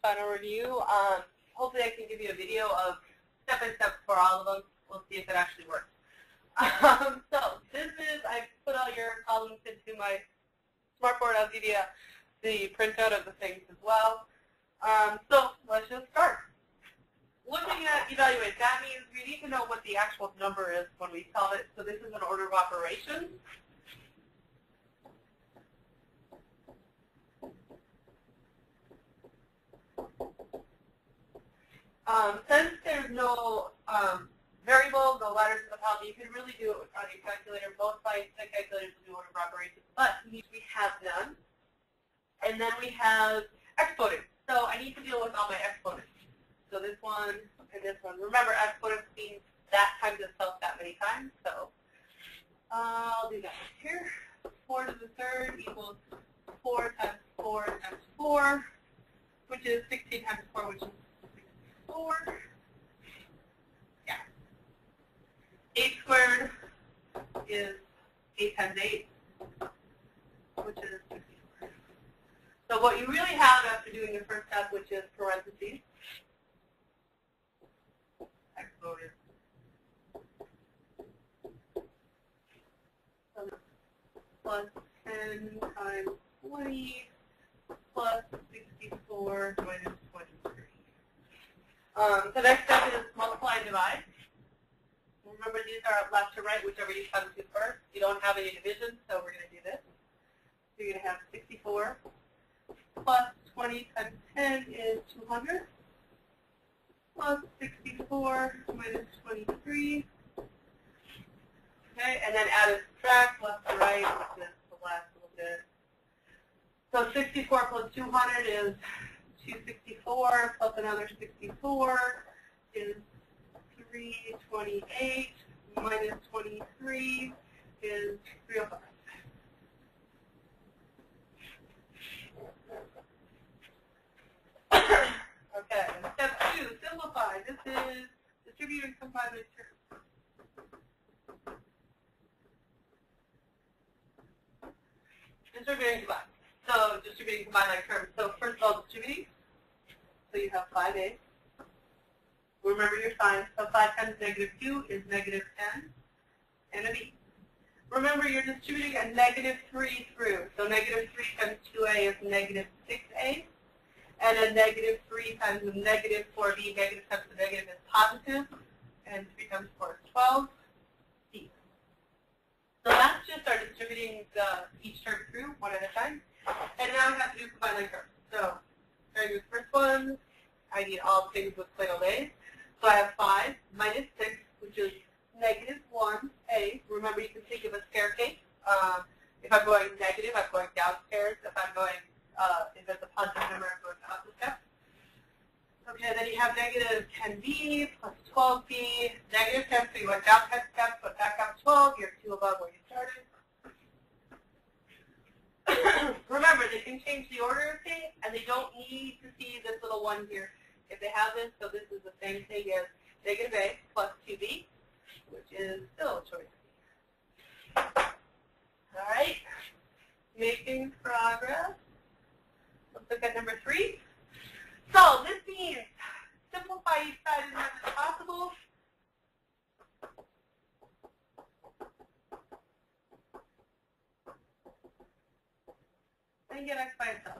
final review. Hopefully I can give you a video of step-by-step for all of them. We'll see if it actually works. So this is, I put all your columns into my smartboard. I'll give you the printout of the things as well. So let's just start. Looking at evaluate, that means we need to know what the actual number is when we tell it. So this is an order of operations. Since there's no variable, no letters in the column, you can really do it on your calculator. Most scientific calculators will do order of operations, but we have none. And then we have exponents. So I need to deal with all my exponents. So this one and this one. Remember, exponents means that times itself that many times. So I'll do that here. 4 to the third equals 4 times 4 times 4, which is 16 times 4, which is 64. Yeah. 8 squared is 8 times 8, which is 64. So what you really have after doing the first step, which is parentheses, exponent, plus 10 times 20 plus 64 minus 23. The next step is multiply and divide. Remember, these are left to right, whichever you come to first. You don't have any division, so we're going to do this. So you're going to have 64 plus 20 times 10 is 200 plus 64 minus 23. Okay, and then add and subtract left to right, which is the last little bit. So 64 plus 200 is 264 plus another 64 is 328 minus 23 is 305. Okay, and step 2, simplify. This is distribute and combine the terms. Distributing and combine. So distributing and combine like terms. So first of all, distributing. So you have 5a. Remember your signs. So 5 times negative 2 is negative 10 and a b. Remember, you're distributing a negative 3 through. So negative 3 times 2a is negative 6a. And a negative 3 times a negative 4b, negative times the negative is positive. And 3 times 4 is 12b. So that's just our distributing each term through one at a time. And now we have to do combining terms. So starting with the first one, I need all things with Plano Days. So I have 5 minus 6, which is negative 1a. Remember, you can think of a staircase. If I'm going negative, I'm going downstairs. If I'm going, if it's a positive number, I'm going up the steps. Okay, then you have negative 10b plus 12b, negative 10, so you went down 10 steps, but back up 12, you're 2 above where you started. Remember, they can change the order of things, and they don't need to see this little one here. If they have this, so this is the same thing as negative a plus 2b, which is still a choice B. All right, making progress. Let's look at number 3. So this means simplify each side as much as possible. And get x by itself.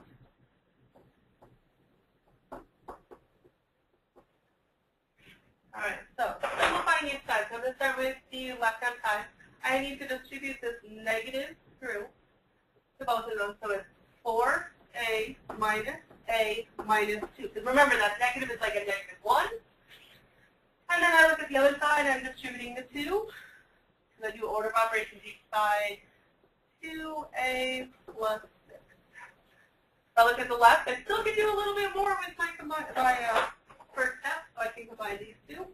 All right, so simplifying each side. So I'm going to start with the left-hand side. I need to distribute this negative through to both of them. So it's 4a minus 2. Because remember, that negative is like a negative 1. And then I look at the other side. I'm distributing the 2. So I do order of operations each side. 2a plus 6. If I look at the left, I still can do a little bit more with my first step, so I can combine these two.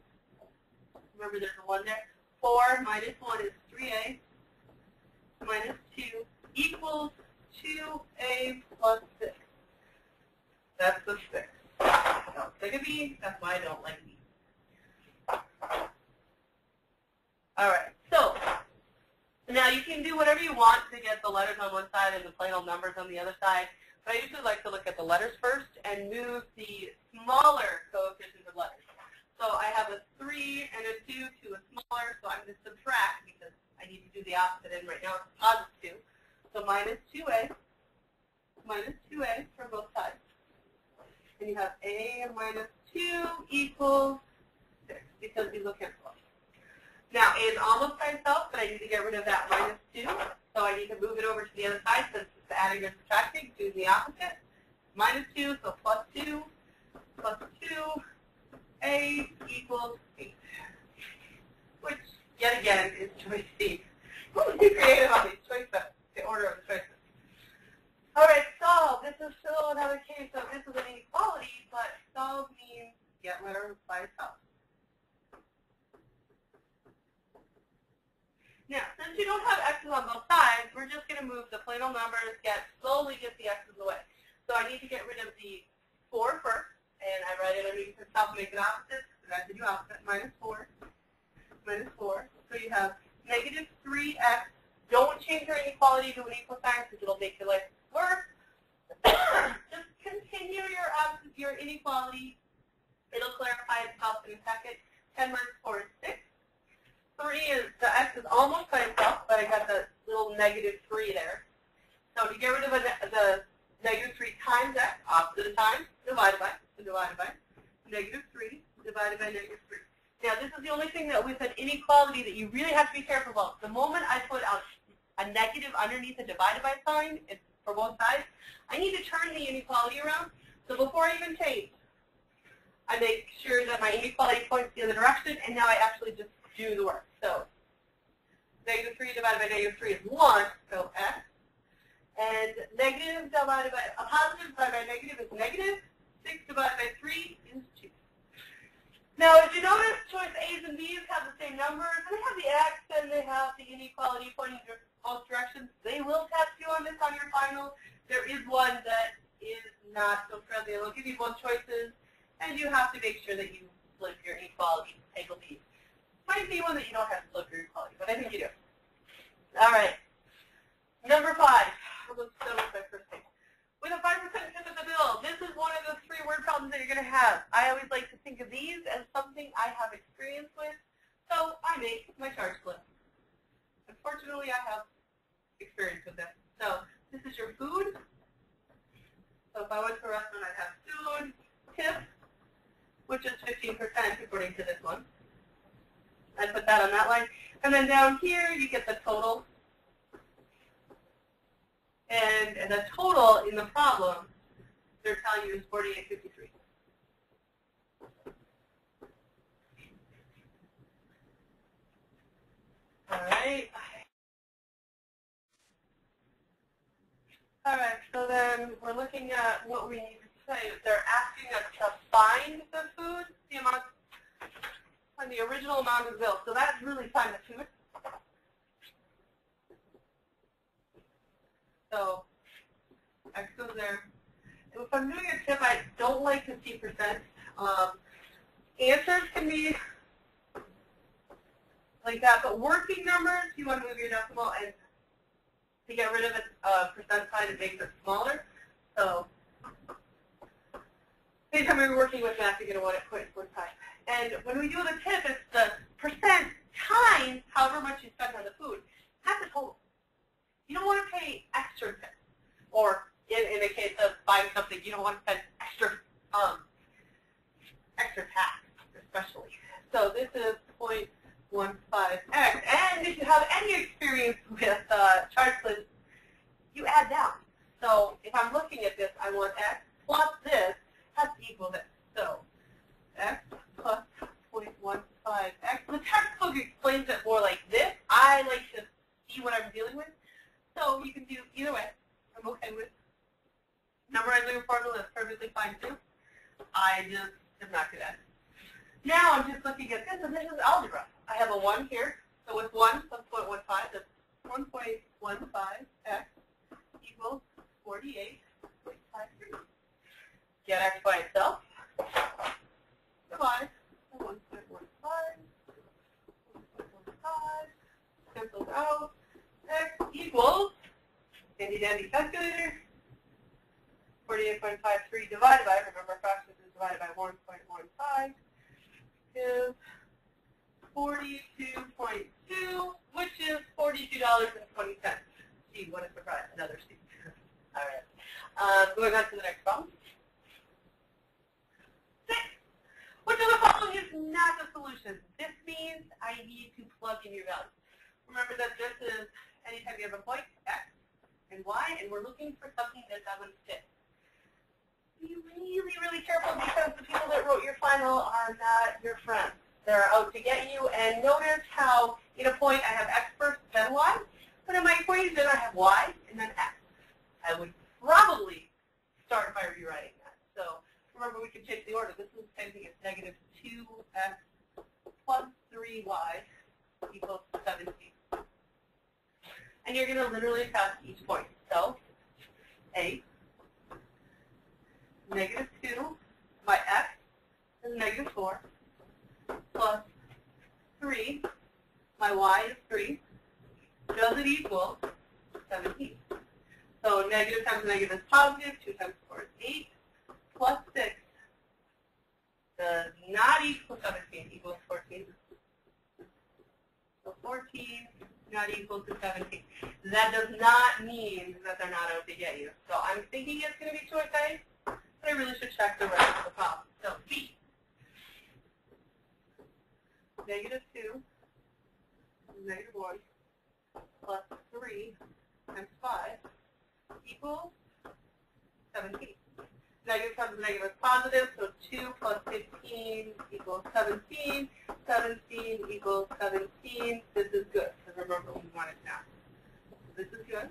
Remember, there's a 1 there. 4 minus 1 is 3a minus 2 equals 2a plus 6. That's the 6. Don't take a B. That's why I don't like B. All right. So now you can do whatever you want to get the letters on one side and the plain old numbers on the other side. But I usually like to look at the letters first, and move the smaller coefficients of letters. So I have a 3 and a 2 to a smaller, so I'm going to subtract because I need to do the opposite end right now. It's positive 2. So minus 2a from both sides. And you have a minus 2 equals 6 because these will cancel. Now, a is almost by itself, but I need to get rid of that minus 2. So I need to move it over to the other side since it's adding or subtracting, do the opposite. Minus 2, so plus 2, a equals 8. Which, yet again, is choice C. Who's too creative on these choices, the order of the choices. All right, solve. This is still another case of this is an inequality, but solve means get letter by itself. Now, since you don't have x's on both sides, we're just going to move the plain old numbers, slowly get the x's away. So I need to get rid of the 4 first, and I write it underneath itself, make it opposite, so I have to do opposite, minus 4. So you have negative 3x. Don't change your inequality to an equal sign because it'll make your life worse. Just continue your inequality. It'll clarify itself in a second. 10 minus 4 is 6. 3 is, the x is almost by itself, but I got the little negative 3 there. So to get rid of the negative 3 times x, opposite of times, divided by, negative 3 divided by negative 3. Now this is the only thing that with an inequality that you really have to be careful about. The moment I put a negative underneath a divided by sign, it's for both sides, I need to turn the inequality around. So before I even change, I make sure that my inequality points the other direction, and now I actually just do the work. So negative 3 divided by negative 3 is 1, so x. And negative divided by, a positive divided by negative is negative. 6 divided by 3 is 2. Now, if you notice, choice A's and B's have the same numbers, and they have the x, and they have the inequality pointing in both directions. They will test you on this on your final. There is one that is not so friendly. They'll give you both choices, and you have to make sure that you flip your inequality, table B. Might be one that you don't have to flip your inequality, but I think you do. All right. Number 5. Let's start with my first thing. With a 5% tip of the bill, this is one of the 3 word problems that you're going to have. I always like to think of these as something I have experience with, so I make my charge slip. Unfortunately, I have experience with this. So this is your food. So if I went to a restaurant, I'd have food, tip, which is 15% according to this one. I'd put that on that line. And then down here, you get the total. And the total in the problem, they're telling you is 48.53. All right. All right, so then we're looking at what we need to say. They're asking us to find the food, the amount, and the original amount of the bill. So that's really find the food. So x goes there. If I'm doing a tip, I don't like to see percent. Answers can be like that, but working numbers, you want to move your decimal, and to get rid of the percent sign, it makes it smaller. So anytime we're working with math, you're going to want to put one time. And when we do the tip, it's the percent times however much you spend on the food. That's the total. You don't want to pay extra tip. Or in the case of buying something, you don't want to spend extra tax, especially. So this is 0.15x. And if you have any experience with charge splits, you add down. So if I'm looking at this, I want x plus this has to equal this. So x plus 0.15x. The textbook explains it more like this. I like to see what I'm dealing with. So you can do either way. I'm okay with memorizing a formula is perfectly fine too. I just am not good at it. Now I'm just looking at this, and this is algebra. I have a 1 here. So with 1 plus 0.15, that's 1.15x equals 48.53. Get x by itself. Divide by 1.15. 1.15 cancels out. X equals, handy dandy calculator, 48.53 by 3 divided by, remember fractions is divided by 1.15, is 42.2, which is $42.20. Gee, what a surprise. Another C. All right. Going on to the next problem. 6. Which of the following is not a solution? This means I need to plug in your values. Remember that this is anytime you have a point, X and Y, and we're looking for something that doesn't fit. Be really, really careful because the people that wrote your final are not your friends. They're out to get you, and notice how in a point I have X first, then Y, but in my equation I have Y and then X. I would probably start by rewriting that. So remember, we can change the order. This is the same thing as negative 2X plus 3Y equals 17. And you're going to literally pass each point. So A, negative 2, my X is negative 4, plus 3, my Y is 3, does it equal 17? So negative times negative is positive, 2 times 4 is 8, plus 6 does not equal 17, equals 14. So 14 not equal to 17. That does not mean that they're not out to get you. So I'm thinking it's going to be choice A, but I really should check the rest of the problem. So B, negative 2, negative 1, plus 3 times 5 equals 17. Negative times negative is positive, so 2 plus 15 equals 17. 17 equals 17. This is good, because remember we want it now. So this is good.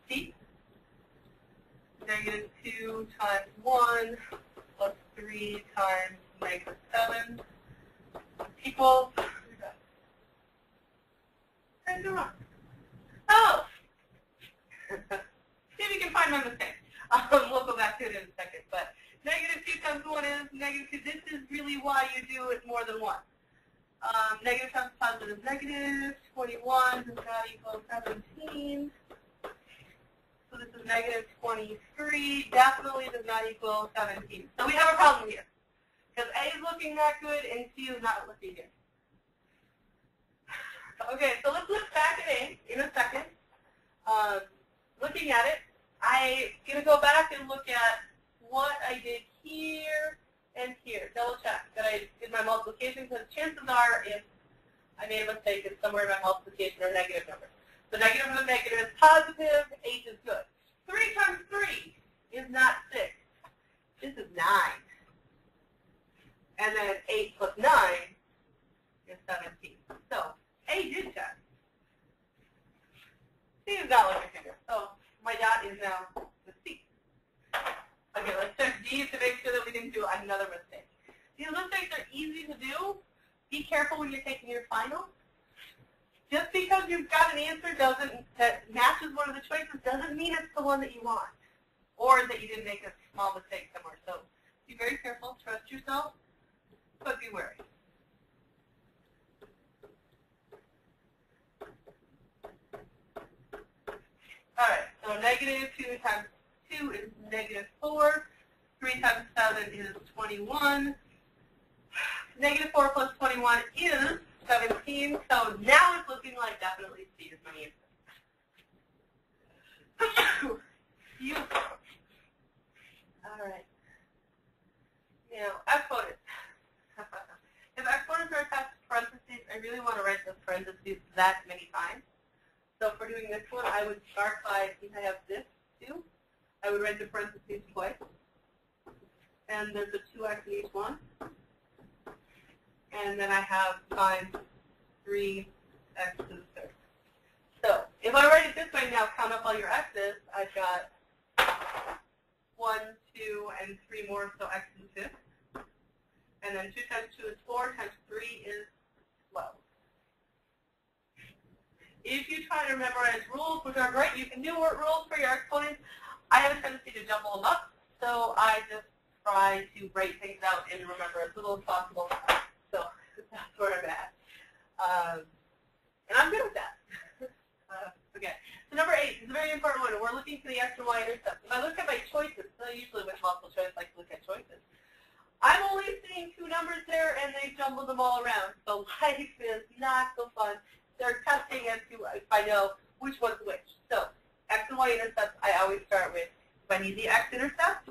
C, negative 2 times 1 plus 3 times negative 7 equals, oh! See if you can find my mistake. We'll go back to it in a second. But negative 2 times 1 is negative 2. This is really why you do it more than once. Negative times positive is negative. 21 does not equal 17. So this is negative 23. Definitely does not equal 17. So we have a problem here. Because A is looking not good and C is not looking good. Okay, so let's look back at A in a second. Looking at it, I'm going to go back and look at what I did here and here. Double check that I did my multiplication, because chances are if I made a mistake, it's somewhere in my multiplication or negative number. So negative of a negative is positive, 8 is good. 3 times 3 is not 6. This is 9. And then 8 plus 9 is 17. So A did check. C is not looking good. So my dot is now the C. Okay, let's check D to make sure that we didn't do another mistake. These mistakes are easy to do. Be careful when you're taking your final. Just because you've got an answer that matches one of the choices doesn't mean it's the one that you want, or that you didn't make a small mistake somewhere. So be very careful. Trust yourself, but be wary. All right, so negative 2 times 2 is negative 4. 3 times 7 is 21. Negative 4 plus 21 is 17. So now it's looking like definitely C is my answer. Beautiful. All right. Now, exponents. If exponents are attached to parentheses, I really want to write those parentheses that many times. So for doing this one, I would start by, since I have this too, I would write the parentheses twice. And there's a 2x in each one. And then I have times 3x to the third. So if I write it this way now, count up all your x's, I've got 1, 2, and 3 more, so x to the fifth. And then 2 times 2 is 4, times 3 is 12. If you try to memorize rules, which are great, you can do rules for your exponents. I have a tendency to jumble them up, so I just try to write things out and remember as little as possible. So that's where I'm at. And I'm good with that. Okay. So number 8 is a very important one. We're looking for the x and y intercepts. If I look at my choices, so usually with multiple choice, I like to look at choices. I'm only seeing 2 numbers there, and they jumbled them all around. So life is not so fun. They're testing as to if I know which one's which. So x and y intercepts, I always start with, if I need the x-intercept,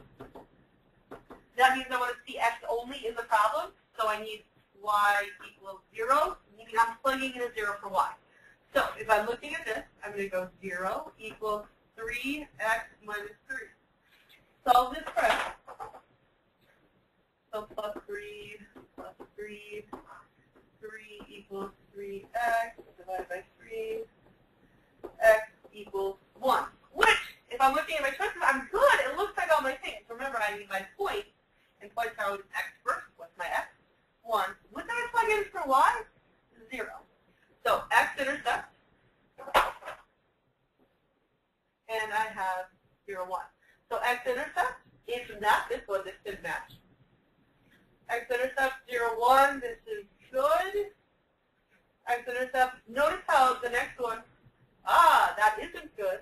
that means I want to see x only in the problem. So I need y equals 0, meaning I'm plugging in a 0 for y. So if I'm looking at this, I'm going to go 0 equals 3x minus 3. Solve this first. So plus 3 equals 3x divided by 3, x equals 1. Which, if I'm looking at my choices, I'm good. It looks like all my things. Remember, I need my points, and points are always x first. What's my x? 1. What did I plug in for y? 0. So x-intercept, and I have 0, 1. So x-intercept is not this one. This didn't match. X-intercept 0, 1. This is good. X-intercept. Notice how the next one, that isn't good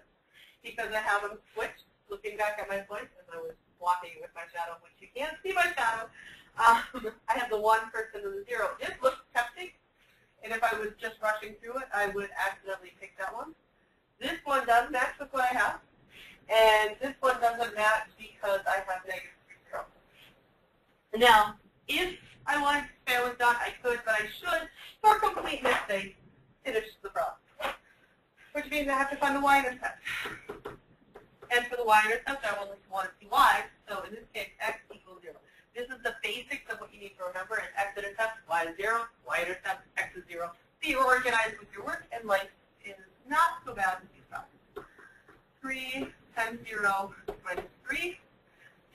because I have them switched. Looking back at my points as I was walking with my shadow, which you can't see my shadow. I have the 1 first and then the 0. This looks tempting, and if I was just rushing through it, I would accidentally pick that one. This one does match with what I have, and this one doesn't match because I have negative 0. Now, if I wanted to say I was done, I could, but I should, for completeness sake, finish the problem. Which means I have to find the y-intercept. And for the y-intercept, I only want to see y, so in this case, x equals 0. This is the basics of what you need to remember. It's x-intercept, y is 0, y-intercept, x is 0. Be organized with your work, and life is not so bad with these problems. 3 times 0 minus 3.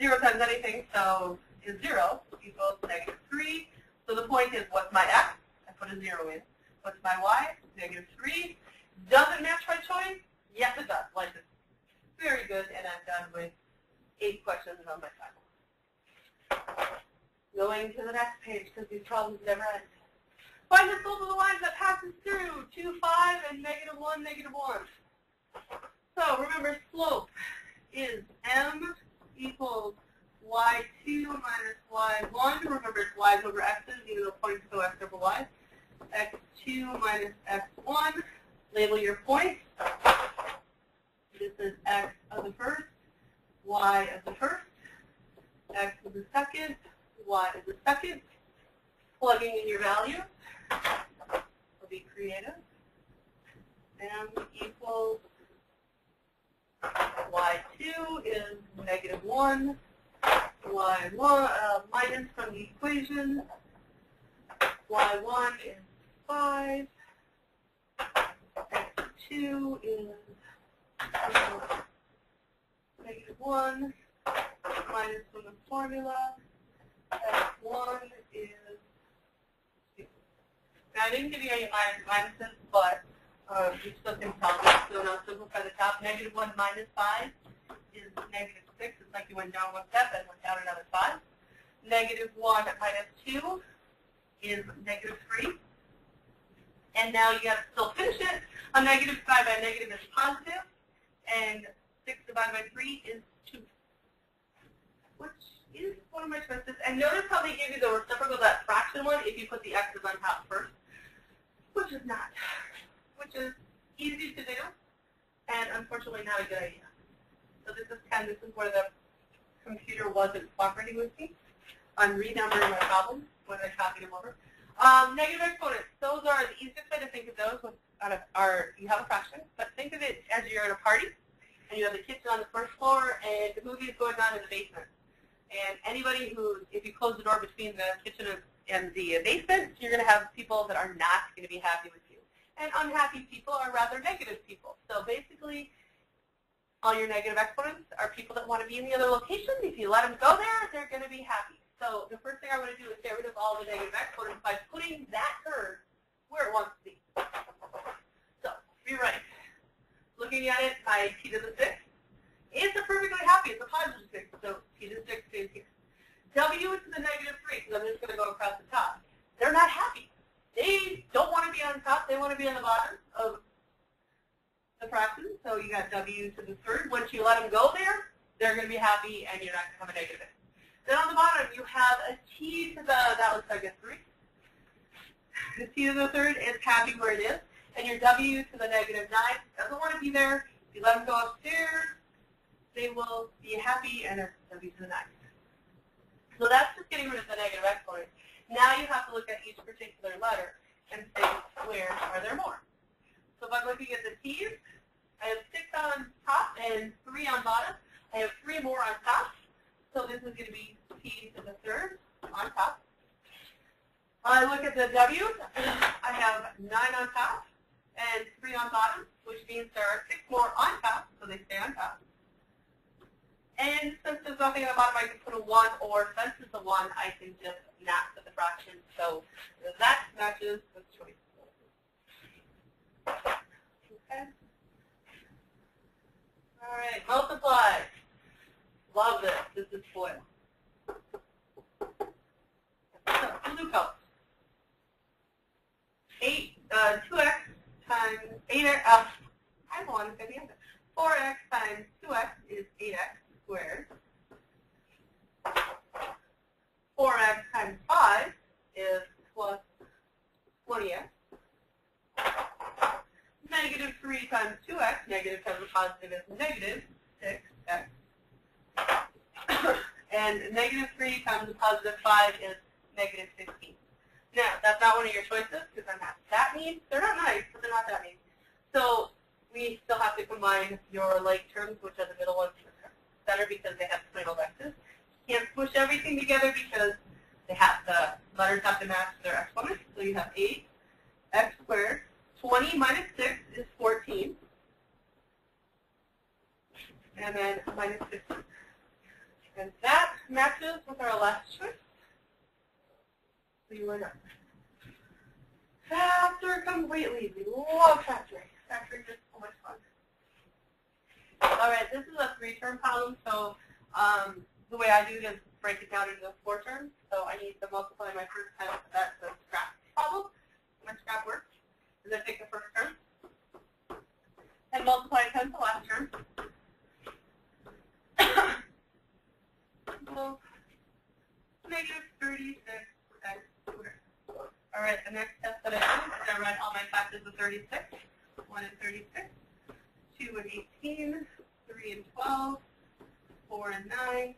0 times anything, so is 0 equals negative 3. So the point is, what's my x? I put a 0 in. What's my y? Negative 3. Does it match my choice? Yes, it does. Life is very good, and I'm done with 8 questions on my final. Going to the next page, because these problems never end. Find the slope of the lines that passes through 2, 5, and negative 1, negative 1. So remember, slope is m equals y2 minus y1. Remember, it's y's over x's, even though points go x over y. x2 minus x1. Label your points. This is x of the first, y of the first, x of the second, y of the second. Plugging in your values. Will be creative. M equals y2 is negative 1, y1 minus from the equation. y1 is 5. x2 is negative 1 minus from the formula. x1 is 2. Now, I didn't give you any minuses, but you still can solve it. So now simplify the top. Negative 1 minus 5 is negative 6. It's like you went down 1 step and went down another 5. Negative 1 minus 2 is negative 3. And now you got to still finish it. A negative divided by a negative is positive, and 6 divided by 3 is 2, which is one of my choices. And notice how they give you the reciprocal of that fraction one if you put the x's on top first, which is not, which is easy to do, and unfortunately not a good idea. So this is 10. This is where the computer wasn't cooperating with me on renumbering my problems when I copied them over. Negative exponents. Those are the easiest way to think of those. You have a fraction, but think of it as you're at a party, and you have the kitchen on the first floor, and the movie is going on in the basement. And anybody who, if you close the door between the kitchen and the basement, you're going to have people that are not going to be happy with you. And unhappy people are rather negative people. So basically, all your negative exponents are people that want to be in the other location. If you let them go there, they're going to be happy. So the first thing I want to do is get rid of all the negative exponents by putting that curve where it wants to be. So rewrite. Looking at it, my t to the 6 is a perfectly happy. It's a positive 6. So t to the 6 stays here. W is to the negative 3, because I'm just going to go across the top. They're not happy. They don't want to be on top. They want to be on the bottom of the fraction, so you got w to the third. Once you let them go there, they're going to be happy, and you're not going to have a negative. Then on the bottom, you have a t to the, that looks like a 3. The t to the third is happy where it is, and your w to the negative 9 doesn't want to be there. If you let them go upstairs, they will be happy, and it's w to the 9. So that's just getting rid of the negative exponent. Now you have to look at each particular letter and say, where are there more? So if I'm looking at the t's, I have 6 on top and 3 on bottom. I have 3 more on top. So this is going to be t to the third on top. I look at the w's. I have 9 on top and 3 on bottom, which means there are 6 more on top, so they stay on top. And since there's nothing on the bottom, I can put a 1, or since it's a 1, I can just match with the fraction. So that matches the choice. Okay. All right, multiply. Love this. This is FOIL. So, glucose. 2x times 8x. I want to say the answer. 4x times 2x is 8x squared. 4x times 5 is plus 20x. Negative 3 times 2x, negative times a positive is negative 6x. And negative 3 times a positive 5 is negative 16. Now, that's not one of your choices because they're not that mean. They're not nice, but they're not that mean. So we still have to combine your like terms, which are the middle ones in the center, because they have final vectors. You can't push everything together because they have the letters have to match their exponents. So you have 8x squared. 20 minus 6 is 14. And then minus 15. And that matches with our last choice. So you are done. Factor completely. We love factoring. Factoring is so much fun. All right, this is a 3-term problem. So the way I do it is break it down into 4 terms. So I need to multiply my first times. That's the scrap problem. My scrap works. And then take the first term and multiply it times the last term. So negative 36x squared. All right, the next step that I do is I write all my factors of 36. 1 and 36, 2 and 18, 3 and 12, 4 and 9,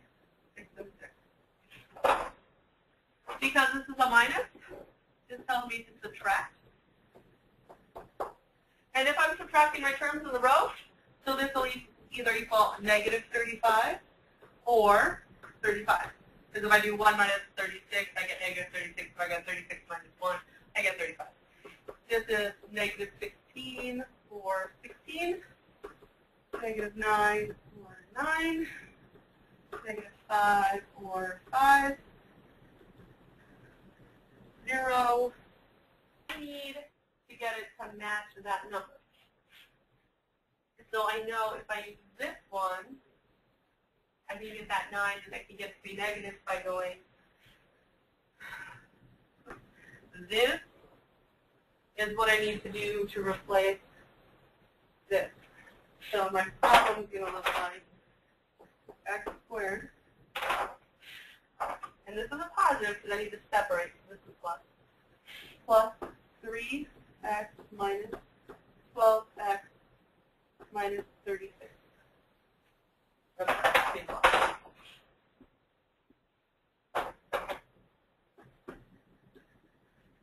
6 and 6. Because this is a minus, this tells me to subtract. And if I'm subtracting my terms in the row, so this will either equal negative 35 or 35. Because if I do 1 minus 36, I get negative 36. If I get 36 minus 1, I get 35. This is negative 16 or 16, negative 9 or 9, negative 5 or 5, 0. Need to get it to match that number. So I know if I use this one, I can get that 9, and I can get to be negative by going this is what I need to do to replace this. So my problem is going to look like x squared. And this is a positive because I need to separate. This is plus. Plus 3x minus 12x minus 36.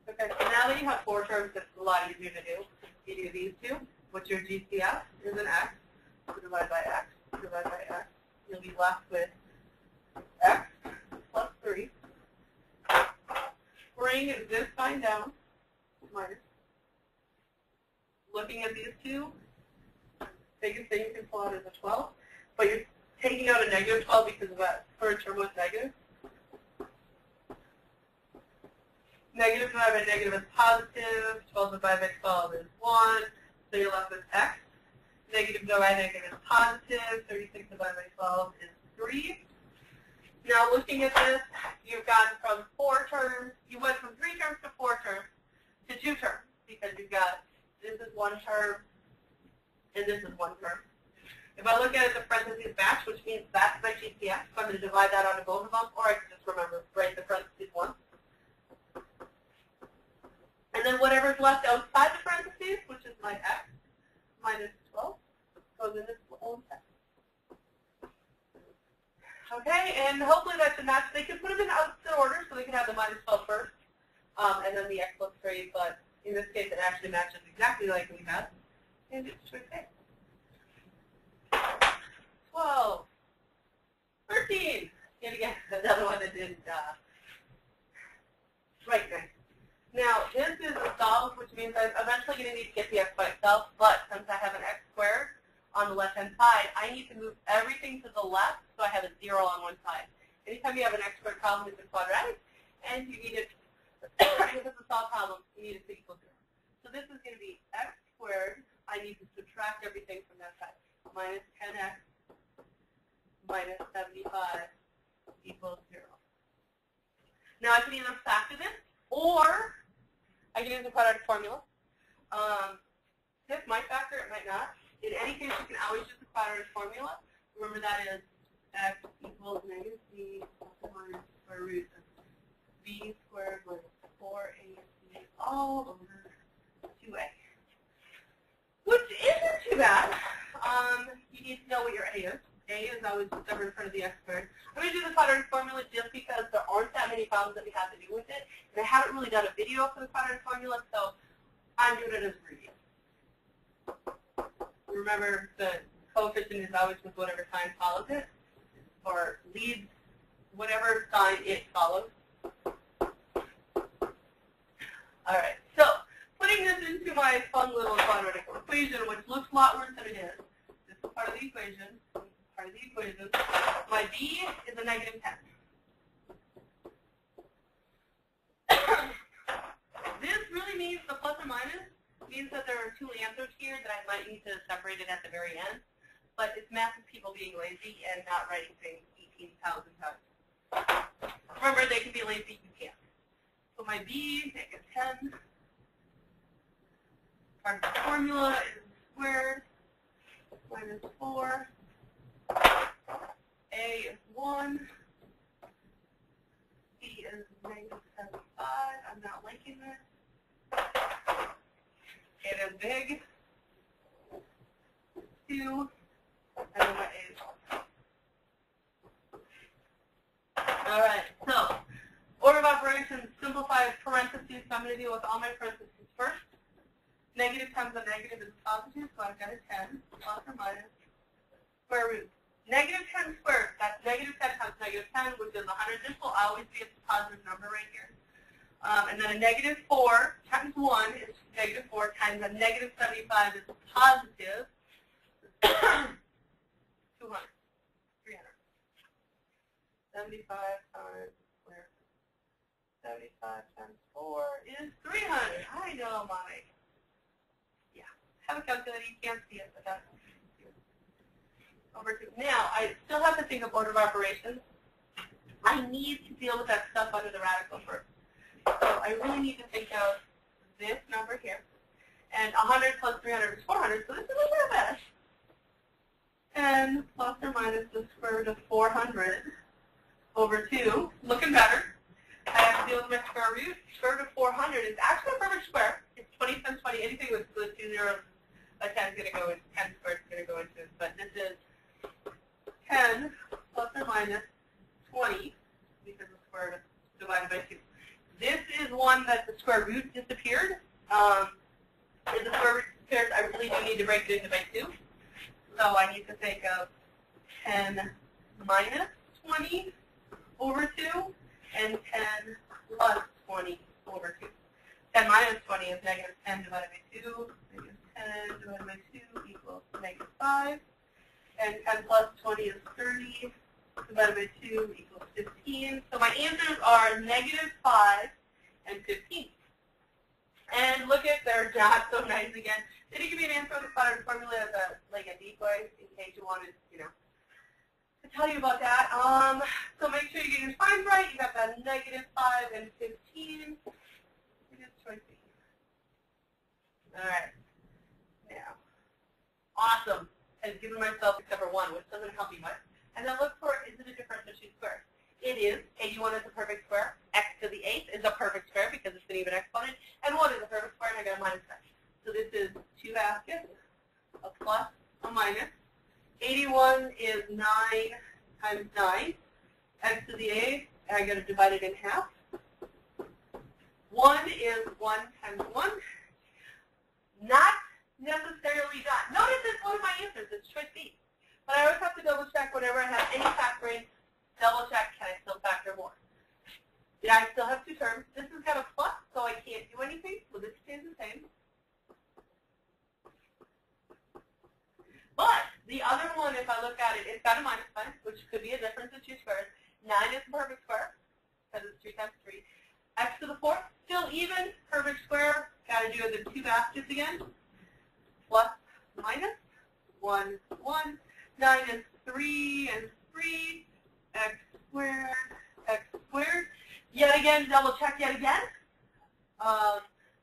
Okay, so now that you have 4 terms, it's a lot easier to do. You do these two, which your GCF is an x, divide by x, divide by x. You'll be left with x plus 3. Bring this sign down, minus. Looking at these two, biggest thing you can pull out is a 12, but you're taking out a negative 12 because of that third term was negative. Negative divided by negative is positive. 12 divided by 12 is 1. So you're left with x. Negative divided by negative is positive. 36 divided by 12 is 3. Now looking at this, you've gone from 4 terms. You went from 3 terms to 4 terms to 2 terms because you've got this is 1 term and this is one term. If I look at it, the parentheses match, which means that's my GCF, so I'm going to divide that onto both of them, or I can just remember, write the parentheses once. And then whatever's left outside the parentheses, which is my x, minus 12, goes in this little text. Okay, and hopefully that should match. They can put them in opposite order, so they can have the minus 12 first, and then the x plus 3, but in this case it actually matches exactly like we had. And it's okay. 12, 13, yet again, another one that didn't right there. Now, this is a solve, which means I'm eventually going to need to get the x by itself, but since I have an x squared on the left-hand side, I need to move everything to the left so I have a 0 on one side. Anytime you have an x squared problem, it's a quadratic, and you need it, if it's a solved problem, you need it to equal 0. So this is going to be x squared. I need to subtract everything from that side. Minus 10x minus 75 equals 0. Now I can either factor this, or I can use the quadratic formula. This might factor, it might not. In any case, you can always use the quadratic formula. Remember that is x equals negative b plus or minus square root of b squared minus 4ac all over 2a. Which isn't too bad. You need to know what your a is. A is always whatever in front of the x squared. I'm going to do the quadratic formula just because there aren't that many problems that we have to do with it. And I haven't really done a video for the quadratic formula, so I'm doing it as a review. Remember, the coefficient is always with whatever sign follows it, or leads whatever sign it follows. All right, so putting this into my fun little quadratic equation, which looks a lot worse than it is. This is part of the equation. My b is a negative 10. This really means the plus or minus means that there are two answers here that I might need to separate it at the very end. But it's math of people being lazy and not writing things 18,000 times. Remember, they can be lazy, you can't. So my b, negative 10. Part of the formula is squared minus 4. A is 1. B is negative 75. I'm not liking this. It is big. 2. And then my A is 1. All right, so order of operations, simplify parentheses. So I'm going to deal with all my parentheses first. Negative times a negative is positive, so I've got a 10, plus or minus square root. Negative 10 squared, that's negative 10 times negative 10, which is 100. This will always be a positive number right here. And then a negative 4 times 1 is negative 4 times a negative 75 is positive 200, 300. 75 times square. 75 times 4 is 300. I know, Mommy. Yeah. Have a calculator. You can't see it, but that's over 2. Now, I still have to think of order of operations. I need to deal with that stuff under the radical first. So I really need to think of this number here. And 100 plus 300 is 400, so this is a little bit. 10 plus or minus the square root of 400 over 2, looking better. I have to deal with my square root. Square root of 400 is actually a perfect square. It's 20 times 20. Anything with 2 zeros, a 10 is going to go into 10 squared is going to go into it. But this is 10 plus or minus 20 because the square root is divided by 2. This is one that the square root disappeared. If the square root disappears, I really do need to break it into by 2. So I need to think of 10 minus 20 over 2 and 10 plus 20 over 2. 10 minus 20 is negative 10 divided by 2. Negative 10 divided by 2 equals negative 5. And 10 plus 20 is 30 divided by 2 equals 15. So my answers are negative 5 and 15. And look at their not so nice again. They didn't give me an answer on the quadratic formula as a decoy in case you wanted, to tell you about that. So make sure you get your signs right. You got that negative 5 and 15. Choice B. All right. Now, Awesome. I've given myself except for 1, which doesn't help me much. And then look for, is it a difference of 2 squares? It is. 81 is a perfect square. X to the 8th is a perfect square because it's an even exponent. And 1 is a perfect square, and I got a minus sign. So this is 2 baskets, a plus, a minus. 81 is 9 times 9. X to the 8th, and I got to divide it in half. 1 is 1 times 1. Not necessarily done. Notice it's one of my answers. It's choice B. But I always have to double check whenever I have any factoring. Double check, can I still factor more? Yeah, I still have 2 terms. This has got a plus, so I can't do anything. So this stays the same. But the other one, if I look at it, it's got a minus sign, which could be a difference of 2 squares. 9 is a perfect square, because it's 3 times 3. X to the 4th, still even, perfect square. Got to do the 2 baskets again. Plus, minus, 1, 1. 9 is 3 and 3. X squared, X squared. Yet again, double check yet again.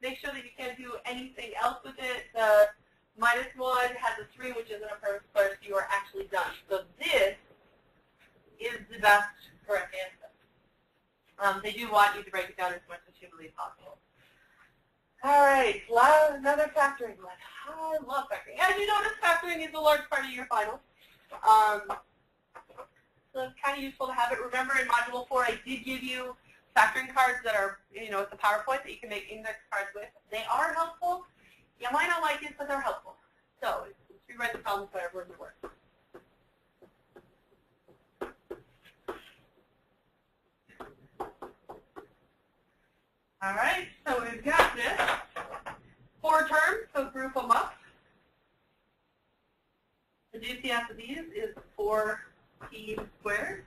Make sure that you can't do anything else with it. The minus 1 has a 3, which isn't a perfect square, so you are actually done. So this is the best correct answer. They do want you to break it down as much as humanly possible. All right, another factoring one. I love factoring. As you notice, factoring is a large part of your final. So it's kind of useful to have it. Remember in Module 4, I did give you factoring cards that are, it's a PowerPoint that you can make index cards with. They are helpful. You might not like it, but they're helpful. So let's rewrite the problem so everyone can work. All right, so we've got this. 4 terms, so group them up. The GCF of these is 4t squared.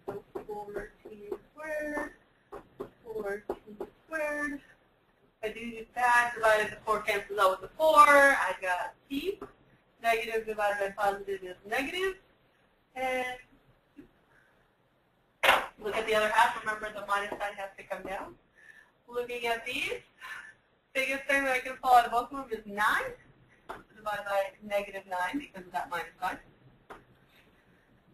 So 4t squared, 4t squared. If I do that, divided by 4 cancels out with the 4. I got t. Negative divided by positive is negative. And look at the other half. Remember the minus sign has to come down. Looking at these, biggest thing that I can pull out of both of them is 9. Divided by negative 9 because of that minus sign.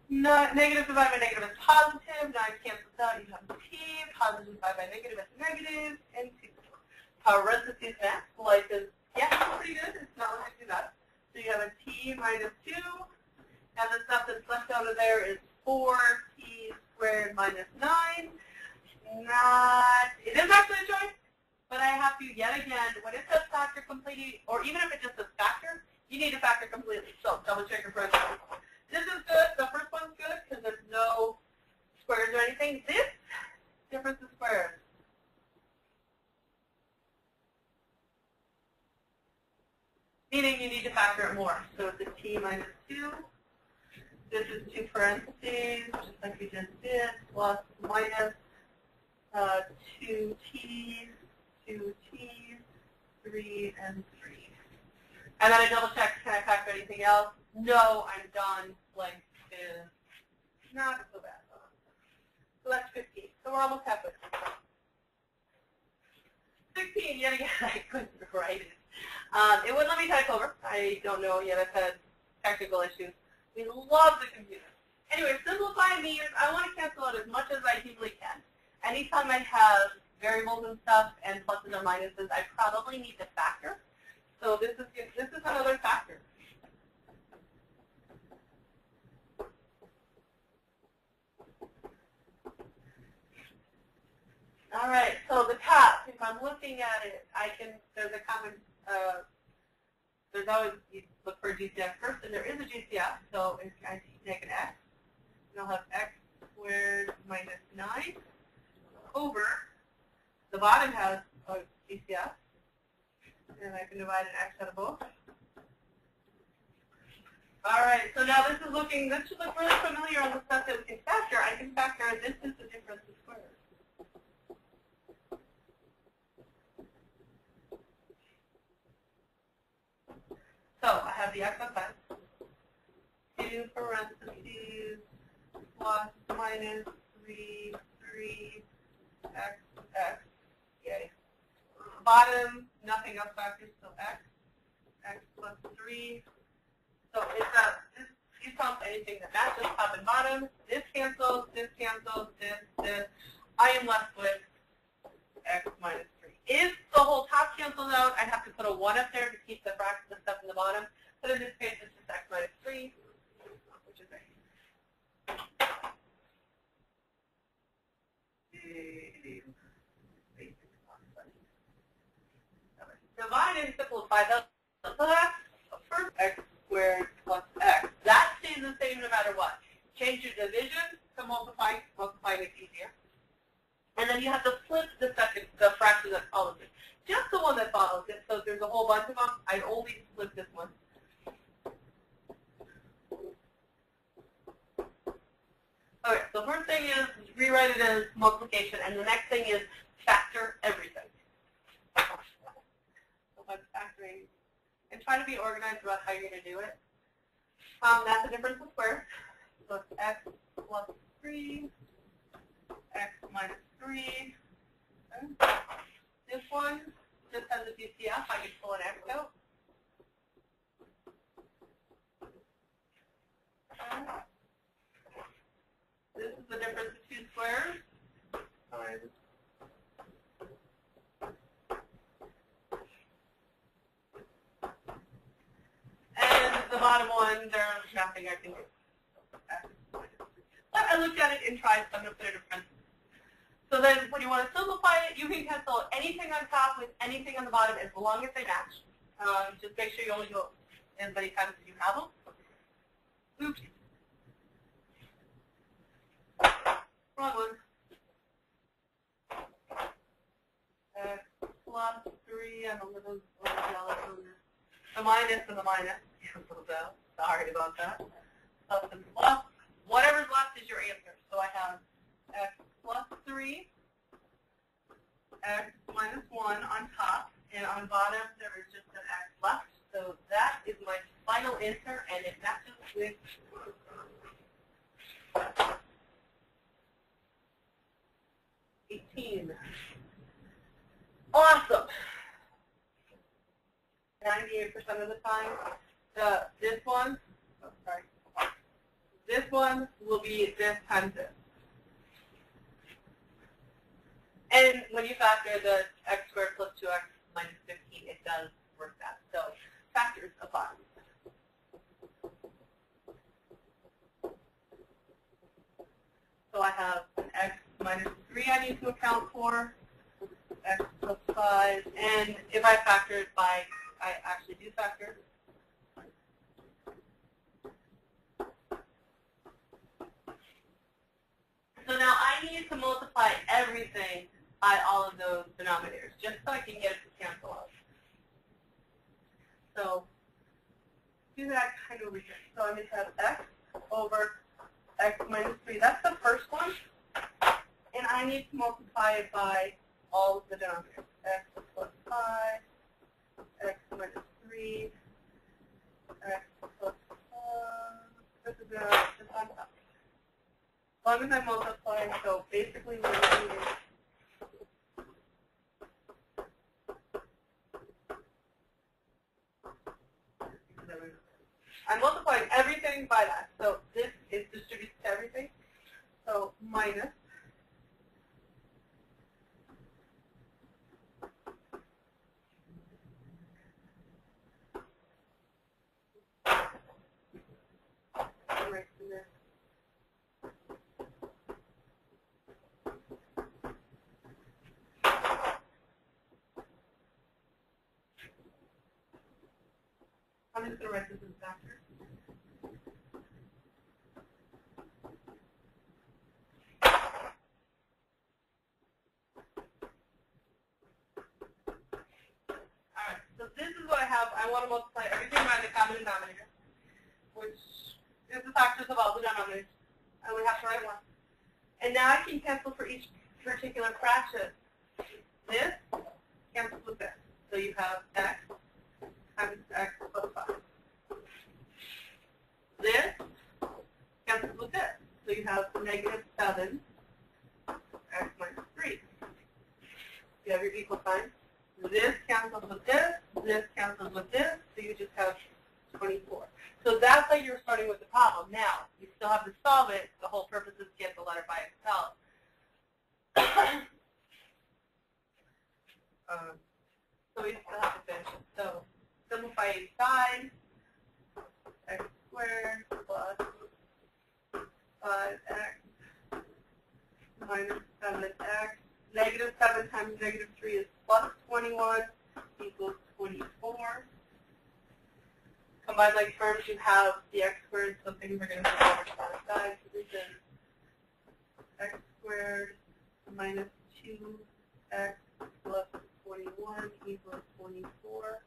Negative divided by negative is positive. 9 cancels out. You have t. Positive divided by negative is negative. And 2. Parentheses math. Life is, yeah, pretty good. It's not really too bad. So you have a t minus 2. And the stuff that's left out of there is 4t squared minus 9. It is actually a choice, but I have to, yet again, when it says factor completely, or even if it just says factor, you need to factor completely. So double check your first one. This is good. The first one's good because there's no squares or anything. This, difference of squares. Meaning you need to factor it more. So it's a t minus 2. This is 2 parentheses, just like we just did, plus minus 2 t's, 2 t's, 3, and 3. And then I double check, can I factor anything else? No, I'm done. Length is not so bad. So that's 15. So we're almost halfway. 16, yet again, I couldn't write it. It wouldn't let me type over. I don't know yet. I've had technical issues. We love the computer. Anyway, simplify means I want to cancel out as much as I humanly can. Anytime I have variables and stuff and pluses or minuses, I probably need to factor. So this is another factor. All right, so the top, if I'm looking at it, there's a common, there's always, you look for a GCF first, and there is a GCF, so if I take an x, and I'll have x squared minus 9 over, the bottom has a GCF, and I can divide an x out of both. All right, so now this should look really familiar on the stuff that we can factor. I can factor, this is the difference of squares. So I have the x on top, 2 parentheses, plus, minus, 3, 3, x, x, yay. Bottom, nothing else factors, so x plus 3, So it's you count anything that matches top and bottom. This cancels, this, this. I am left with x minus 3. If the whole top cancels out, I have to put a 1 up there to keep the fraction of stuff in the bottom. But in this case, it's just x minus 3, which is right. Divide and simplify those. So that's first x squared plus x. That stays the same no matter what. Change your division to multiply. Multiply makes it easier. And then you have to flip the fraction that follows it. Just the one that follows it. So if there's a whole bunch of them, I'd only flip this one. Okay, so first thing is rewrite it as multiplication, and the next thing is factor everything. So I'm factoring, and try to be organized about how you're going to do it. That's the difference of squares. So it's x plus 3, x minus 3. Okay. This one just has a DCF. I can pull an x out. Okay. This is the difference of two squares. And the bottom one, there's nothing I can do. But I looked at it and tried, so I'm going to put it in parentheses. So then when you want to simplify it, you can cancel anything on top with anything on the bottom as long as they match. Just make sure you only do it as many times as you have them. Oops. Wrong one. X plus 3, I'm a little jealous on this. The minus and the minus. Sorry about that. Plus and plus. Whatever's left is your answer. So I have x plus 3, x minus 1 on top, and on bottom there is just an x left. So that is my final answer, and it matches with 18. Awesome. 98% of the time. This one, this one will be this times this. And when you factor the x squared plus 2x minus 15, it does work that. So factors apply. So I have an x minus 3 I need to account for, x plus 5, and if I factor it by, I actually do factor. So now I need to multiply everything by all of those denominators, just so I can get it to cancel out. So do that kind of over here. So I'm going to have x over x minus 3. That's the first one. And I need to multiply it by all of the denominators. X plus 5, x minus 3, x plus 4, just on top. As long as I multiply, so basically what I'm doing is I'm multiplying everything by that. So this is distributed to everything. So minus I'm just going to write this as factor. Alright, so this is what I have. I want to multiply everything by the common denominator, which is the factors of all the denominators. I only have to write one. And now I can cancel for each particular fraction. This cancels with this. So you have x times x plus 5. This cancels with this. So you have negative 7 x minus 3. You have your equal sign. This cancels with this cancels with this, so you just have 24. So that's how you're starting with the problem. Now, you still have to solve it. The whole purpose is to get the letter by itself. So we still have to finish it. So simplify each side. X squared plus 5x minus 7x. Negative 7 times negative 3 is plus 21 equals 24. Combined like terms, you have the x squared, so things are going to go over to the side. So this is x squared minus 2x plus 21 equals 24.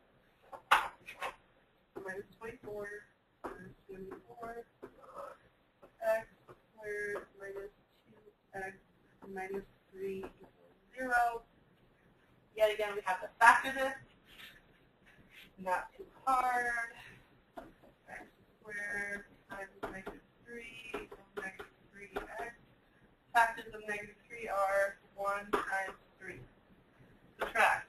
Minus 24 minus 24. X squared minus 2x minus 3 equals 0. Yet again, we have to factor this. Not too hard. X squared times negative 3 equals negative 3x. Factors of negative 3 are 1 times 3. Subtract.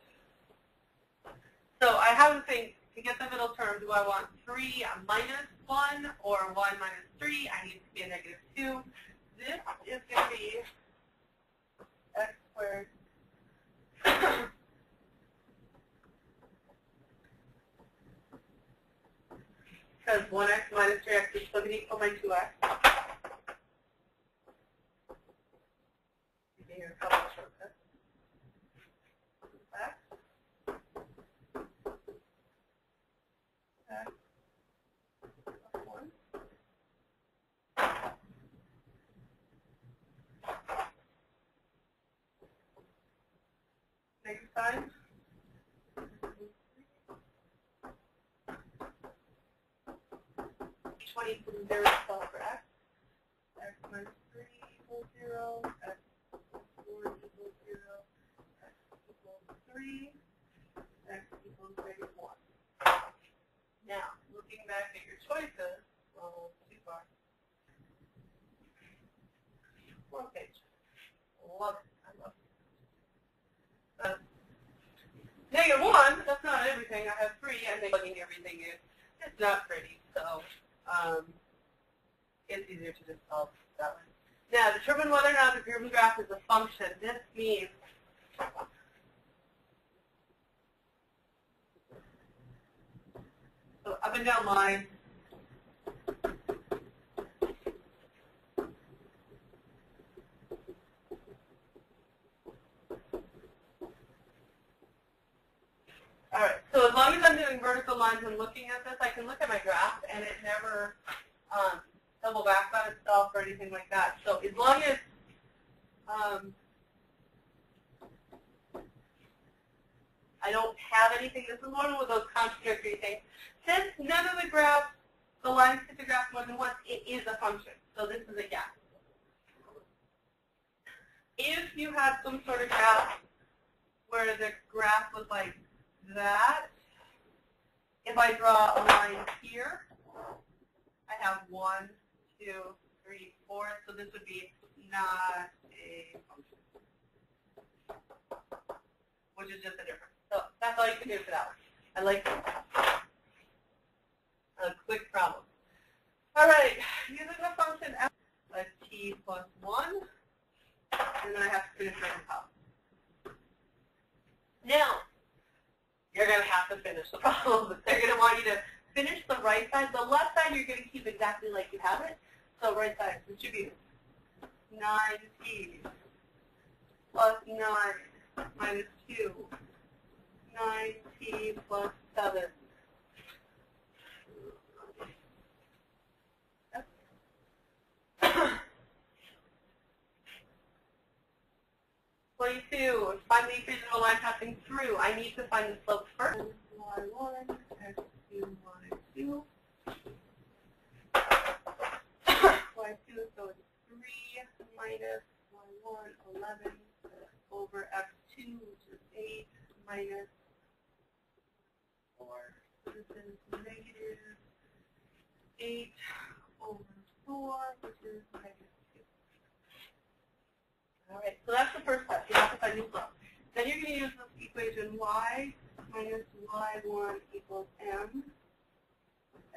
So I have to think, to get the middle term, do I want 3 minus 1 or 1 minus 3? I need it to be a negative 2. This is going to be x squared because 1x minus 3x is still going to equal my 2x. Here, a couple of shortcuts. X. X plus 1. Negative sign. Each one equals 0 spell for x. X minus 3 equals 0. X equals 4 equals 0. X equals 3. X equals negative 1. Now, looking back at your choices, well, too far. One page. Love it. I love it. Negative 1, that's not everything. I have 3, and then plugging everything in. It's not pretty, so it's easier to just solve that way. Now, determine whether or not the given graph is a function. This means so up and down line. All right, so as long as I'm doing vertical lines and looking at this, I can look at my graph and it never double backs on itself or anything like that. So as long as I don't have anything, this is one of those contradictory things. Since none of the graphs, the lines hit the graph more than once, it is a function. So this is a yes. If you had some sort of graph where the graph was like that, if I draw a line here, I have 1, 2, 3, 4, so this would be not a function, which is just a difference. So that's all you can do for that one. I like a quick problem. All right, using the function f of t plus 1, and then I have to finish my problem. Now, you're going to have to finish the problem, but they're going to want you to finish the right side. The left side you're going to keep exactly like you have it. So right side, distribute 9t plus 9 minus 2, 9t plus 7. 22, find the equation of a line passing through. I need to find the slope first. y1, x2, y2. y2, so it's 3 minus y1, 11, over x2, which is 8, minus 4. So this is negative 8 over 4, which is negative 2. All right, so that's the first step. You have to find the slope. Then you're going to use this equation y minus y1 equals m.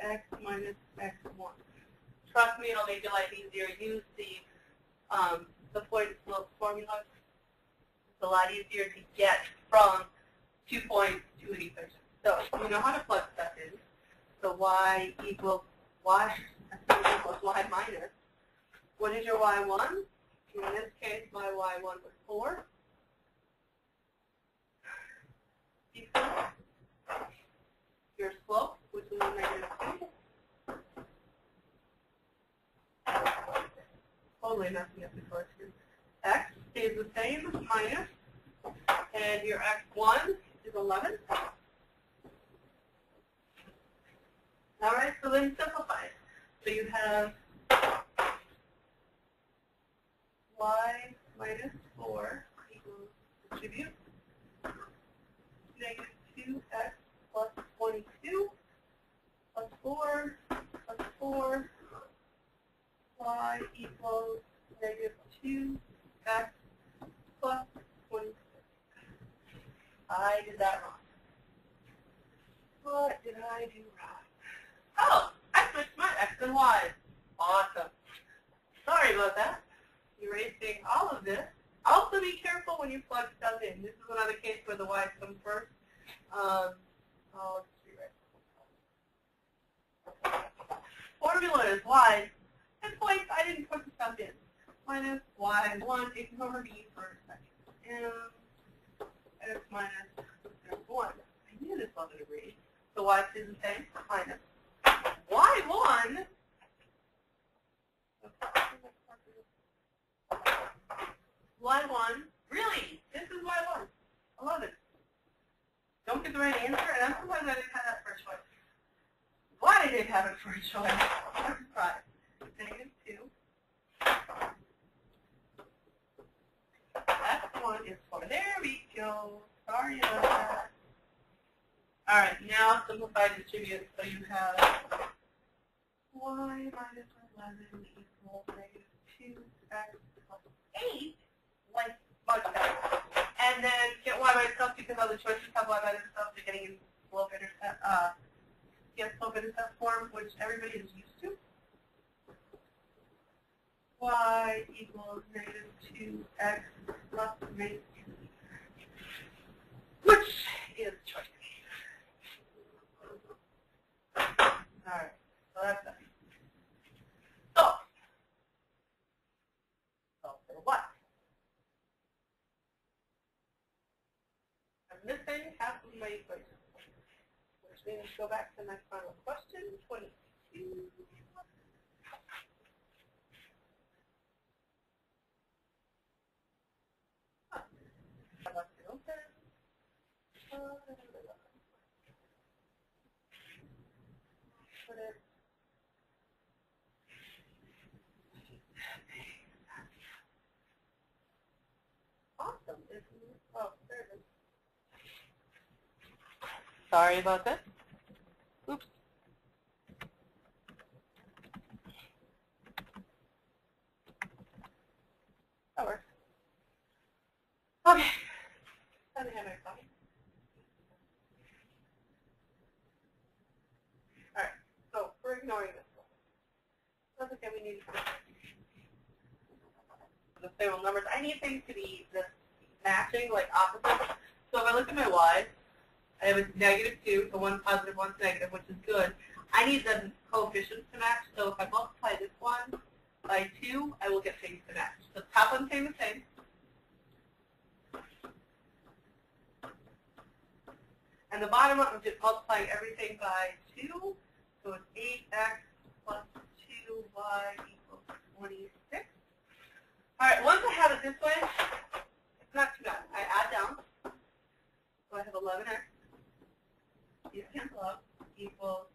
x minus x1. Trust me, it'll make your life easier. Use the point slope formula. It's a lot easier to get from 2 points to an equation. So you know how to plug stuff in. So y equals y minus. What is your y1? In this case, my y1 was 4. Equals your slope, which is a -2. Totally messing up the course here. X stays the same, minus, and your x1 is 11. All right, so then simplify it. So you have y minus 4 equals distribute -2x plus 22 plus 4 plus 4 y equals -2x plus 26. I did that wrong. What did I do wrong? Oh, I switched my x and y. Awesome. Sorry about that. Erasing all of this. Also be careful when you plug stuff in. This is another case where the y's come first. I'll just rewrite. Formula is y. And points, I didn't put the stuff in. Minus y1, ignore me for a second. M x minus x1. I knew this wasn't a read. So y stays the same, minus y1. Y1, really? This is Y1. I love it. Don't get the right answer, and I'm surprised I didn't have that for a choice. Why did I have it for a choice? I'm surprised. -2. X1 is 4. There we go. Sorry about that. All right, now simplify distribute. So you have y minus 11 equals -2x plus 8. Like much better. And then get y by itself because other choices have y by themselves. You're getting in slope intercept, slope intercept form, which everybody is used to. Y equals -2x plus -2, which is choice. All right, so that's that. So for what? I'm missing half of my equation, which means go back to my final question, 22. I left it open. Put it. Awesome. Oh, there it is. Sorry about this. Oops. That works. Okay. Let me have my coffee. All right. So we're ignoring this one. That's okay. We need the same numbers. I need things to be this matching, like opposite. So if I look at my y, I have a -2, so one's positive, one's negative, which is good. I need the coefficients to match. So if I multiply this one by 2, I will get things to match. So top one staying the same. And the bottom one, I'm just multiplying everything by 2. So it's 8x plus 2y equals 26. All right, once I have it this way, it's not too bad. I add down. So I have 11x. These cancel out. Equals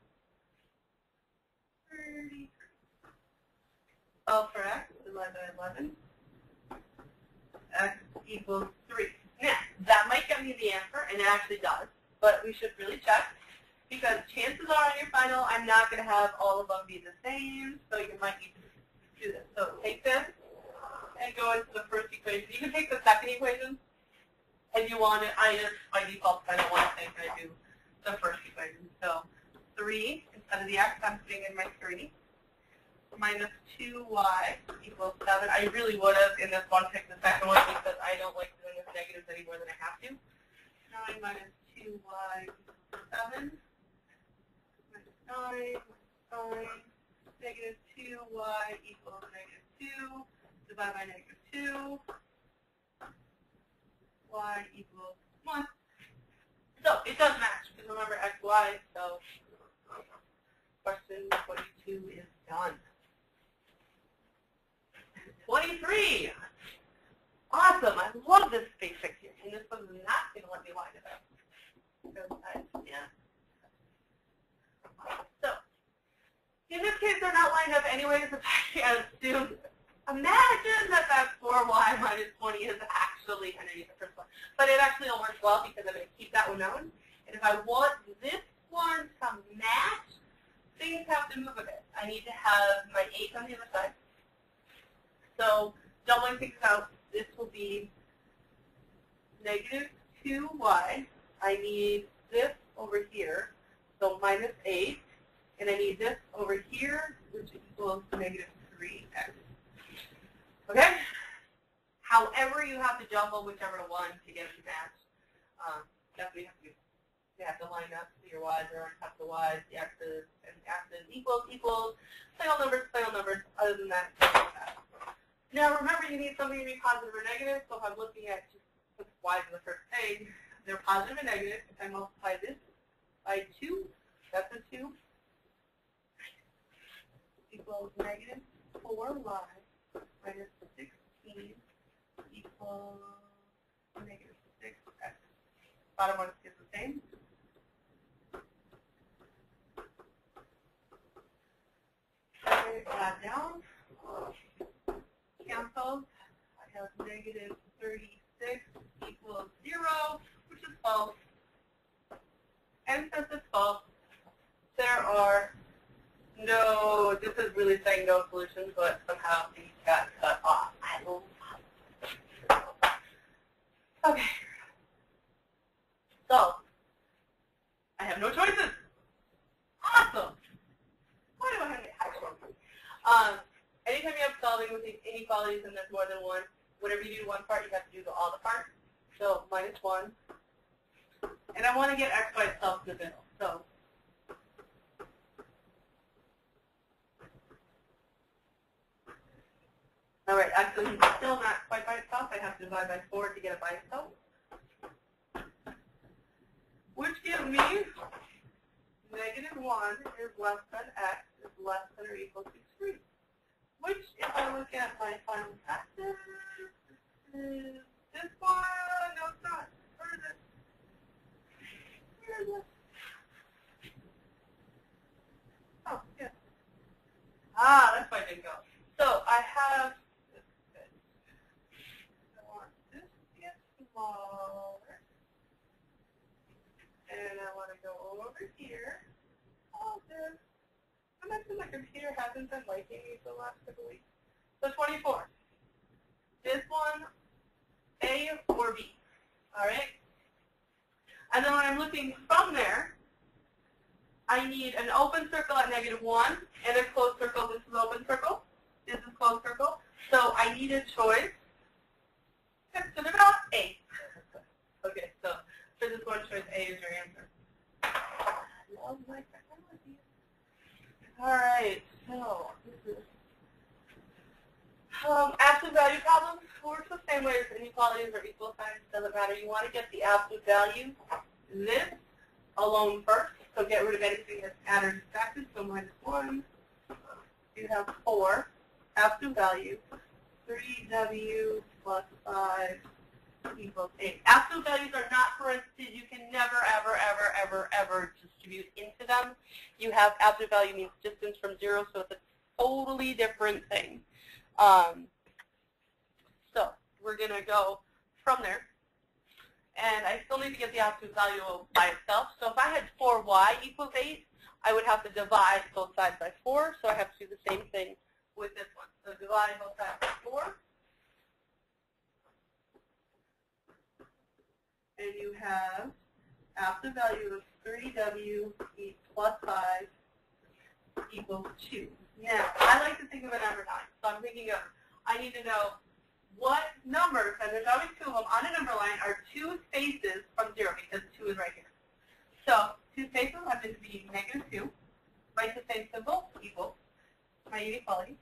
33. Oh, for x, divided by 11. X equals 3. Now, that might get me the answer, and it actually does. But we should really check, because chances are on your final, I'm not going to have all of them be the same, so you might need to do this. So take this and go into the first equation. You can take the second equation if you want it. I just, by default, I don't want to think I do the first equation. So 3 into instead of the x, I'm putting in my 3. Minus 2y equals 7. I really would have, in this one, picked the second one because I don't like doing with negatives any more than I have to. 9 minus 2y equals 7. Minus 9, minus 9. Negative 2y equals negative 2. Divide by negative 2. Y equals 1. So it does match, because remember x, y, so question 22 is done. 23. Awesome. I love this basic here. And this one's not going to let me line it up. So, in this case, they're not lined up anyways. As soon, imagine that 4y minus 20 is actually underneath the first one. But it actually will work well because I'm going to keep that one known. And if I want this one to match, things have to move a bit. I need to have my 8 on the other side. So doubling things out, this will be negative 2y. I need this over here, so minus 8. And I need this over here, which equals negative 3x. Okay? However, you have to jumble whichever one to get it to match. That's what you have to do. You have to line up so your y's are on top of the y's, the x's, and x's equals, single numbers, other than that, Now remember, you need something to be positive or negative, so if I'm looking at just put y's in the first thing, they're positive and negative. If I multiply this by 2, that's a 2, equals negative 4y minus 16 equals negative 6x. Bottom one is the same. Okay, add down. Cancels. I have negative 36 equals 0, which is false. And since it's false, there are no, this is really saying no solutions, but somehow these got cut off. I love it. Okay. So, I have no choices. Awesome. Why do I have actual? Anytime you have solving with these inequalities and there's more than one, whenever you do one part, you have to do all the parts. So minus 1. And I want to get x by itself in the middle. So all right, actually, it's still not quite by itself. I have to divide by 4 to get it by itself. Which gives me negative 1 is less than x is less than or equal to 3. Which, if I look at my final factor, is this one. No, it's not. Where is it? Where is it? Oh, yeah. Ah, that's why I didn't go. So I have this. I want this to get smaller. And I want to go over here. All this. I mentioned my computer hasn't been liking me for the last couple weeks. So 24. This one, A or B. All right? And then when I'm looking from there, I need an open circle at negative 1 and a closed circle. This is open circle. This is closed circle. So I need a choice. So they're about A. Okay, so for this one, choice A is your answer. I love my technology. All right, so this is absolute value problems works the same way as inequalities or equal signs. Doesn't matter. You want to get the absolute value. This alone first. So get rid of anything that's added or subtracted. So minus 1. You have 4. Absolute value. 3w plus 5 equals 8. Absolute values are not parentheses. You can never, ever, ever, ever, ever distribute into them. You have absolute value means distance from 0, so it's a totally different thing. So we're going to go from there. And I still need to get the absolute value by itself. So if I had 4y equals 8, I would have to divide both sides by 4. So I have to do the same thing with this one. So divide both sides by 4. And you have absolute value of 3w plus 5 equals 2. Now, I like to think of it number 9. So I'm thinking of, I need to know what numbers, and there's always 2 of them on a number line, are 2 spaces from 0, because 2 is right here. So 2 spaces happen to be -2. Write the same symbol, equals my inequality.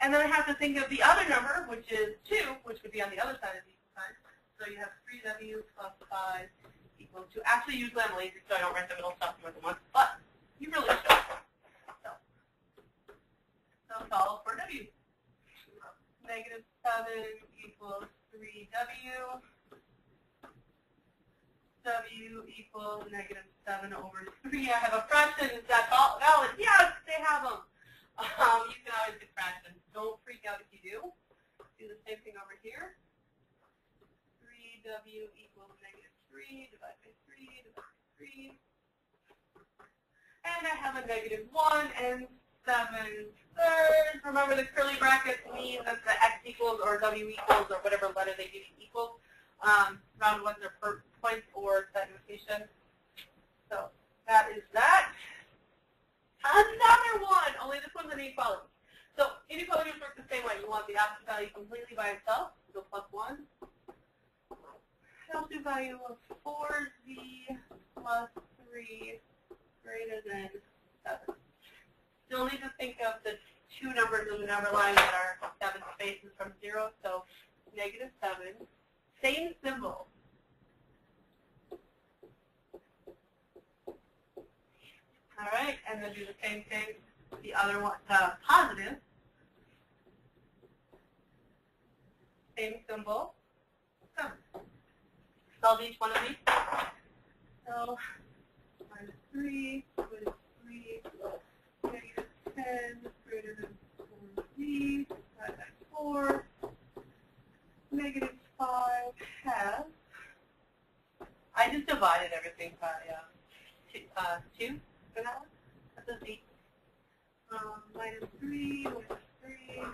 And then I have to think of the other number, which is 2, which would be on the other side of the equal sign. So you have 3w plus 5 equals 2. Actually, usually I'm lazy, so I don't write the middle stuff more than once, but you really should. So solve for w. -7 equals 3w. W equals -7 over 3. I have a fraction. Is that valid? Yes, they have them. You can always do fractions. Don't freak out if you do. Do the same thing over here. 3w equals -3 divided by 3 divided by 3. And I have a -1 and 7/3. Remember, the curly brackets mean that the x equals or w equals or whatever letter they give you equals. Round ones are per points or set notation. So that is that. Another one, only this one's an inequality. So inequalities work the same way. You want the absolute value completely by itself, so +1. Absolute value of 4z plus 3 greater than 7. You'll need to think of the 2 numbers in the number line that are 7 spaces from 0, so -7. Same symbol. All right, and then do the same thing, the other one, the positive. Same symbol. Solve each one of these. So, -3 with 3, -10 greater than 4z, divided by 4, -5 half. I just divided everything by 2 for that one. That's a z. -3 with 3,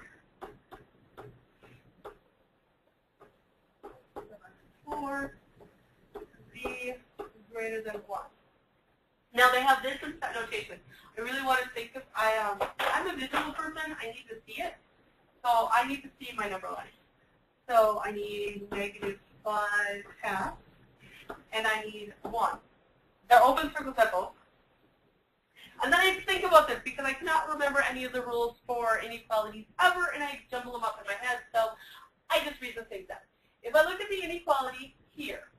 4, z greater than 1. Now they have this in set notation. I really want to think of, I'm a visual person, I need to see it. So I need to see my number line. So I need -5 half, and I need 1. They're open circles at both. And then I have to think about this because I cannot remember any of the rules for inequalities ever, and I jumble them up in my head, so I just read the things out. If I look at the inequality here,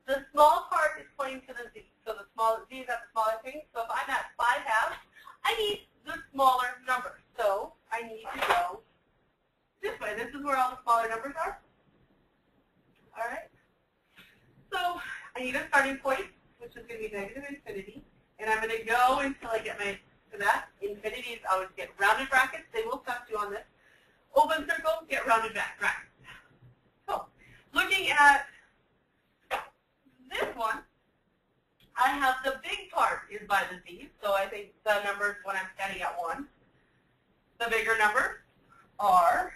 the small part is pointing to the z. So the small z is at the smaller thing. So if I'm at 5 halves, I need the smaller number. So I need to go this way. This is where all the smaller numbers are. All right. So I need a starting point, which is going to be -infinity. And I'm going to go until I get to that. Infinities always get rounded brackets. They will test you on this. Open circles get rounded brackets. So looking at this one, I have the big part is by the z. So I think the numbers when I'm standing at 1. The bigger numbers are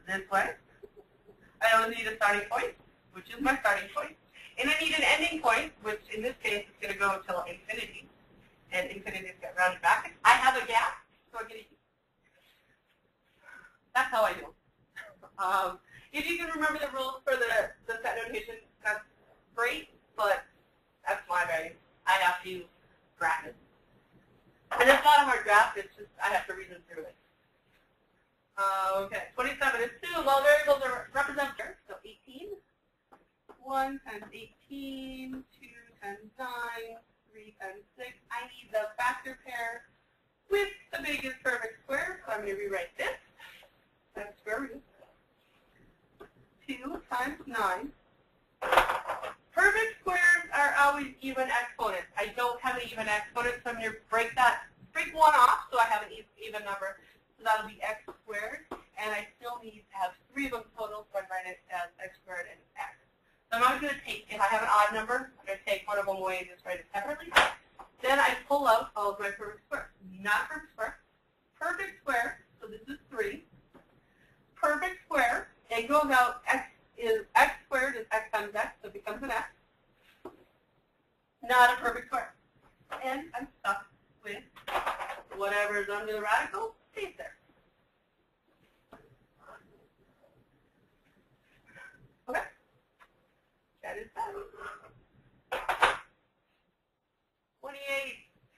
this way. I only need a starting point, which is my starting point. And I need an ending point, which in this case is going to go until infinity. And infinities get rounded back. I have a gap, so I get a u. That's how I do. If you can remember the rules for the set notation, that's great, but that's my value. I have to graph it. And it's not a hard graph, it's just I have to reason through it. Okay, 27 is 2. Well, variables are represented. So 18. 1 times 18, 2 times 9, 3 times 6. I need the factor pair with the biggest perfect square, so I'm going to rewrite this. That's square root. 2 times 9. Perfect squares are always even exponents. I don't have an even exponent, so I'm going to break 1 off so I have an even number. So that'll be x squared, and I still need to have 3 of them total, so I write it as x squared and x. So I'm always going to take, if I have an odd number, I'm going to take one of them away and just write it separately. Then I pull out all of my perfect squares. Not perfect square. Perfect square, so this is 3. Perfect square, it goes out, x squared is x times x, so it becomes an x. Not a perfect square. and I'm stuck with whatever is under the radical stays there. Okay. That is that. 28.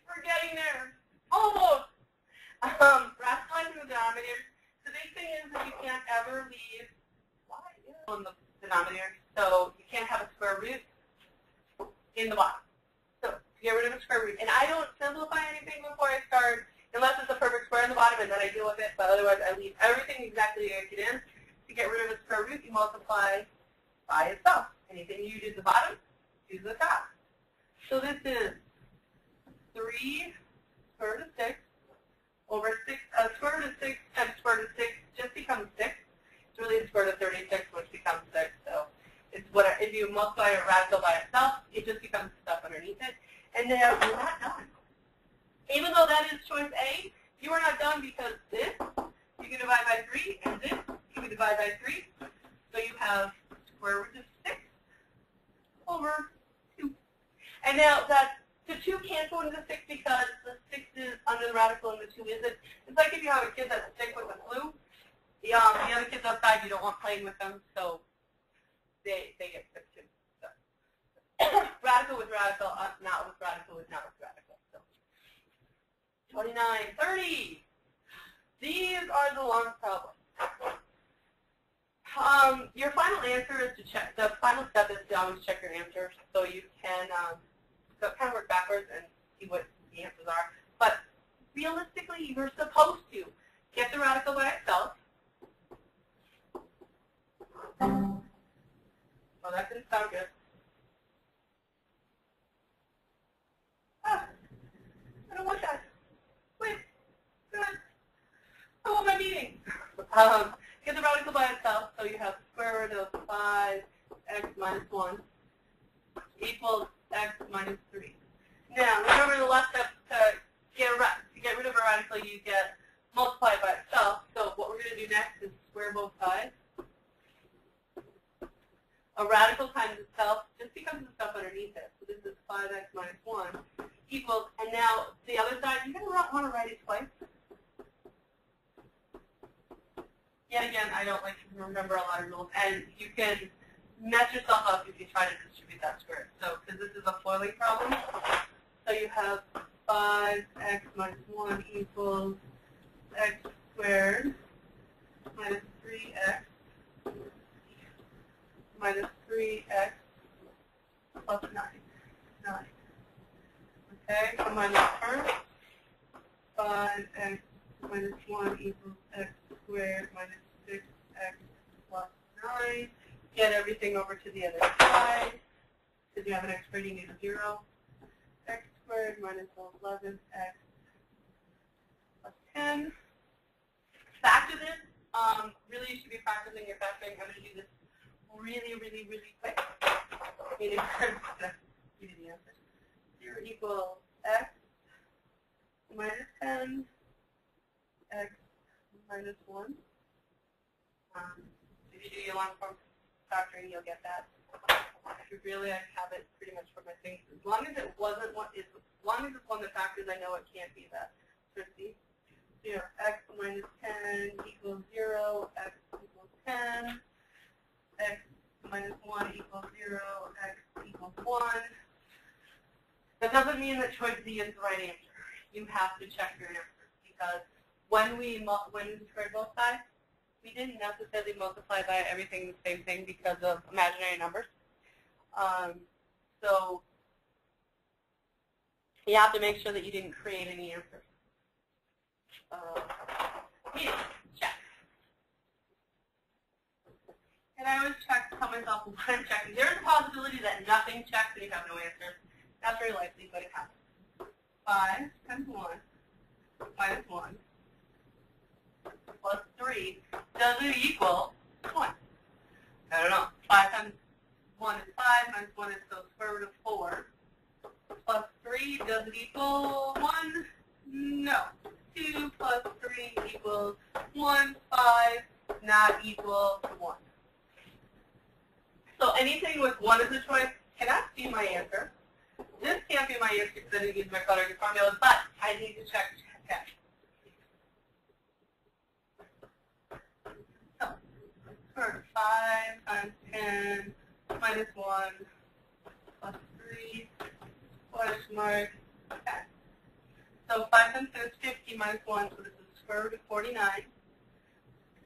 We're getting there. Almost. Rationalizing the denominator. The big thing is that you can't ever leave on the denominator. So you can't have a square root in the bottom. So to get rid of a square root. And I don't simplify anything before I start, unless it's a perfect square in the bottom, and then I deal with it. But otherwise, I leave everything exactly like it is. To get rid of a square root, you multiply by itself. Anything you do to the bottom, do to the top. So this is 3 square root of 6 over 6, square root of 6 times square root of 6 just becomes 6. It's really the square root of 36, which becomes 6. So it's what, if you multiply a radical by itself, it just becomes stuff underneath it. And now you're not done. Even though that is choice A, you are not done because this, you can divide by 3, and this, you can divide by 3. So you have square root of 6 over 2. And now that the 2 can't go into the 6 because the 6 is under the radical and the 2 isn't. It's like if you have a kid that's sick with the flu. The other kids outside, you don't want playing with them, so they get sick too. So. Radical with radical, not with radical with not with radical. So 29, 30. These are the long problems. Your final answer is to check. The final step is to always check your answers, so you can kind of work backwards and see what the answers are. But realistically, you're supposed to get the radical by itself. Oh, that didn't sound good. Ah, I don't want that. Wait, I want my meeting. Get the radical by itself, so you have square root of 5x minus 1 equals x minus 3. Now, remember the last step to get rid of a radical, you get multiplied by itself. So what we're going to do next is square both sides. A radical times itself just becomes the stuff underneath it. So this is 5x minus 1 equals, and now the other side, you're going to want to write it twice. Yet again, I don't like to remember a lot of rules, and you can mess yourself up if you try to distribute that square. So, because this is a foiling problem, so you have 5x minus 1 equals x squared minus 3x minus 3x plus 9. Okay, combine that first. 5x minus 1 equals x squared minus 6x plus 9. Get everything over to the other side. Because you have an x rating of 0. X squared minus 11x plus 10. Factor this. Really, you should be practicing your factoring. I'm going to do this really, really, really quick. Meaning, give you the answer. 0 equals x minus 10, x minus 1. If you do your long form factoring, you'll get that. If you really, I have it pretty much for my things. As long as it wasn't one, as long as it's one that factors, I know it can't be that. So see, x minus 10 equals 0, x equals 10, x minus 1 equals 0, x equals 1. That doesn't mean that choice D is the right answer. You have to check your answers, because when we squared both sides, we didn't necessarily multiply by everything the same thing because of imaginary numbers. So you have to make sure that you didn't create any answers. Check. And I always check, tell myself what I'm checking. There is a possibility that nothing checks and you have no answers. That's very likely, but it happens. 5 times 1 minus 1 plus 3, does it equal 1? I don't know. 5 times 1 is 5, minus 1 is the square root of 4. Plus 3, does it equal 1? No. 2 plus 3 equals 1, 5, not equal to 1. So anything with 1 as a choice cannot be my answer. This can't be my answer because I didn't use my quadratic formula, but I need to check. So, for 5 times 10 minus 1 plus 3 question mark. Okay. So 5 times 10 is 50 minus 1, so this is the square root of 49,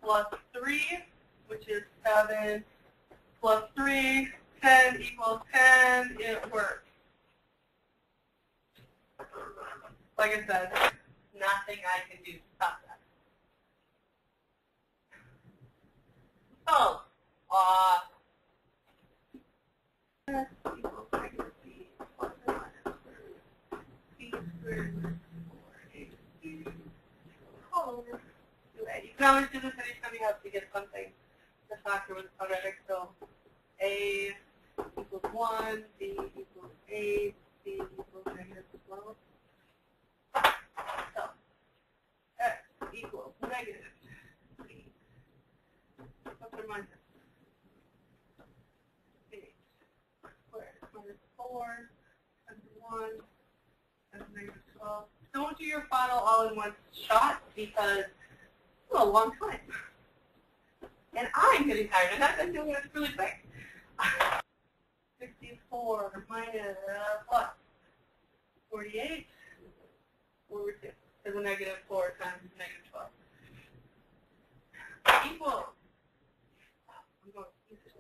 plus 3, which is 7, plus 3, 10 equals 10. It works. Like I said, nothing I can do to stop that. So, x equals negative b plus or minus b squared plus 4ac whole over 2a. You can always do this anytime you have to get something to factor with quadratic. So a equals 1, b equals 8, c equals negative 12. So x equals negative b plus or minus 8 squared minus 4 and 1 and negative 12. Don't do your final all in one shot because it's a long time. And I'm getting tired, and I've been doing this really quick. 64 minus plus 48 over 2 is a negative 4 times negative 12. Equals. I'm going to use this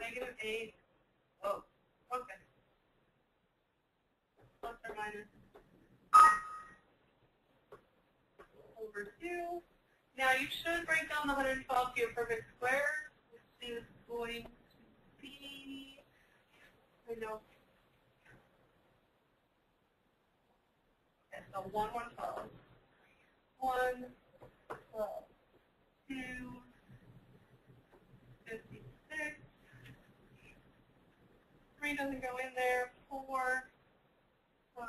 negative 8. Oh, okay. Plus or minus over 2. Now you should break down the 112 to your perfect square, which is going to be, I know, okay, so 1, 112, 1, 12, 2, 56, 3 doesn't go in there, 4, 5,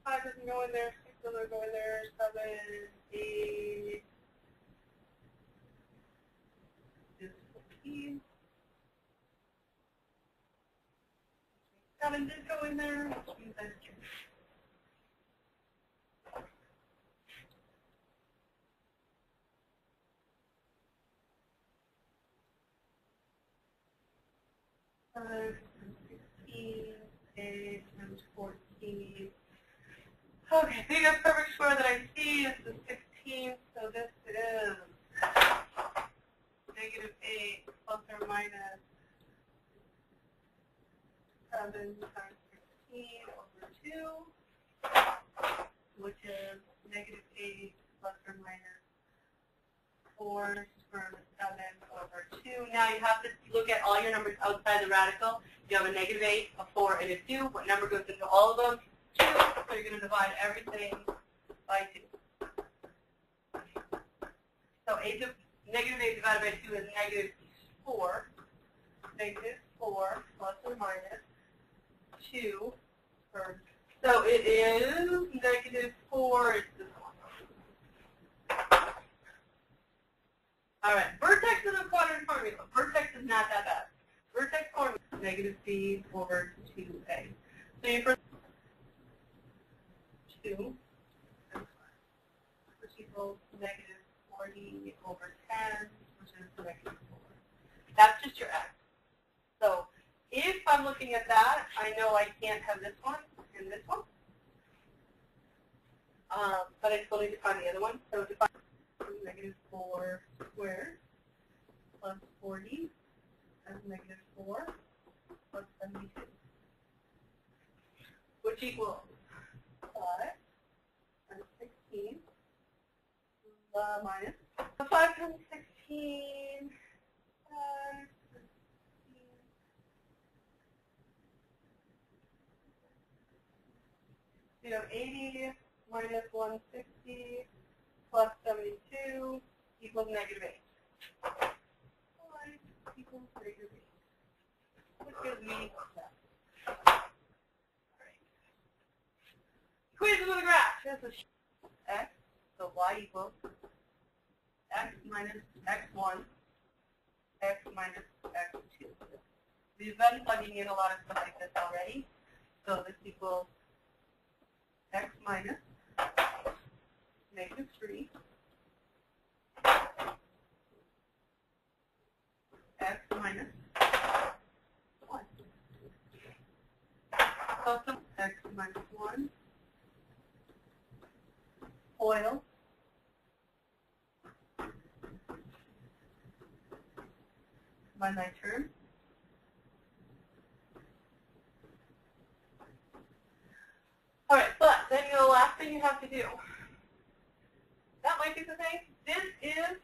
5 doesn't go in there, 6 doesn't go in there, 7, 8 is 14. 7 did go in there, which means that's true. Times 16, 8 times 14. Okay, biggest perfect square that I see is the 16, so this is negative 8 plus or minus 7 times 16 over 2, which is negative 8 plus or minus 4 square root of 7 over 2. Now you have to look at all your numbers outside the radical. You have a negative 8, a 4, and a 2. What number goes into all of them? 2. So you're going to divide everything by 2. So negative 8 divided by 2 is negative 4. Negative 4 plus or minus 2. So it is negative 4. It's this one. All right. Vertex is a quadratic formula. Vertex is not that bad. Vertex formula is negative b over 2a. So you first 2, which equals negative 40 over 10, which is negative 4. That's just your x. So if I'm looking at that, I know I can't have this one and this one. But I still need to find the other one. So to find negative 4 squared plus 40 as negative 4 plus 72, which equals 5 times 16 minus 5 times 16 you have 80 minus 160 plus 72 equals negative 8. 5 equals negative 8. Which gives me that. equation of the graph. This is x, so y equals x minus x1, x minus x2. We've been plugging in a lot of stuff like this already. So this equals x minus -3, x minus 1. So x minus 1, FOIL, by my term. All right, but then the last thing you have to do, that might be the thing. This is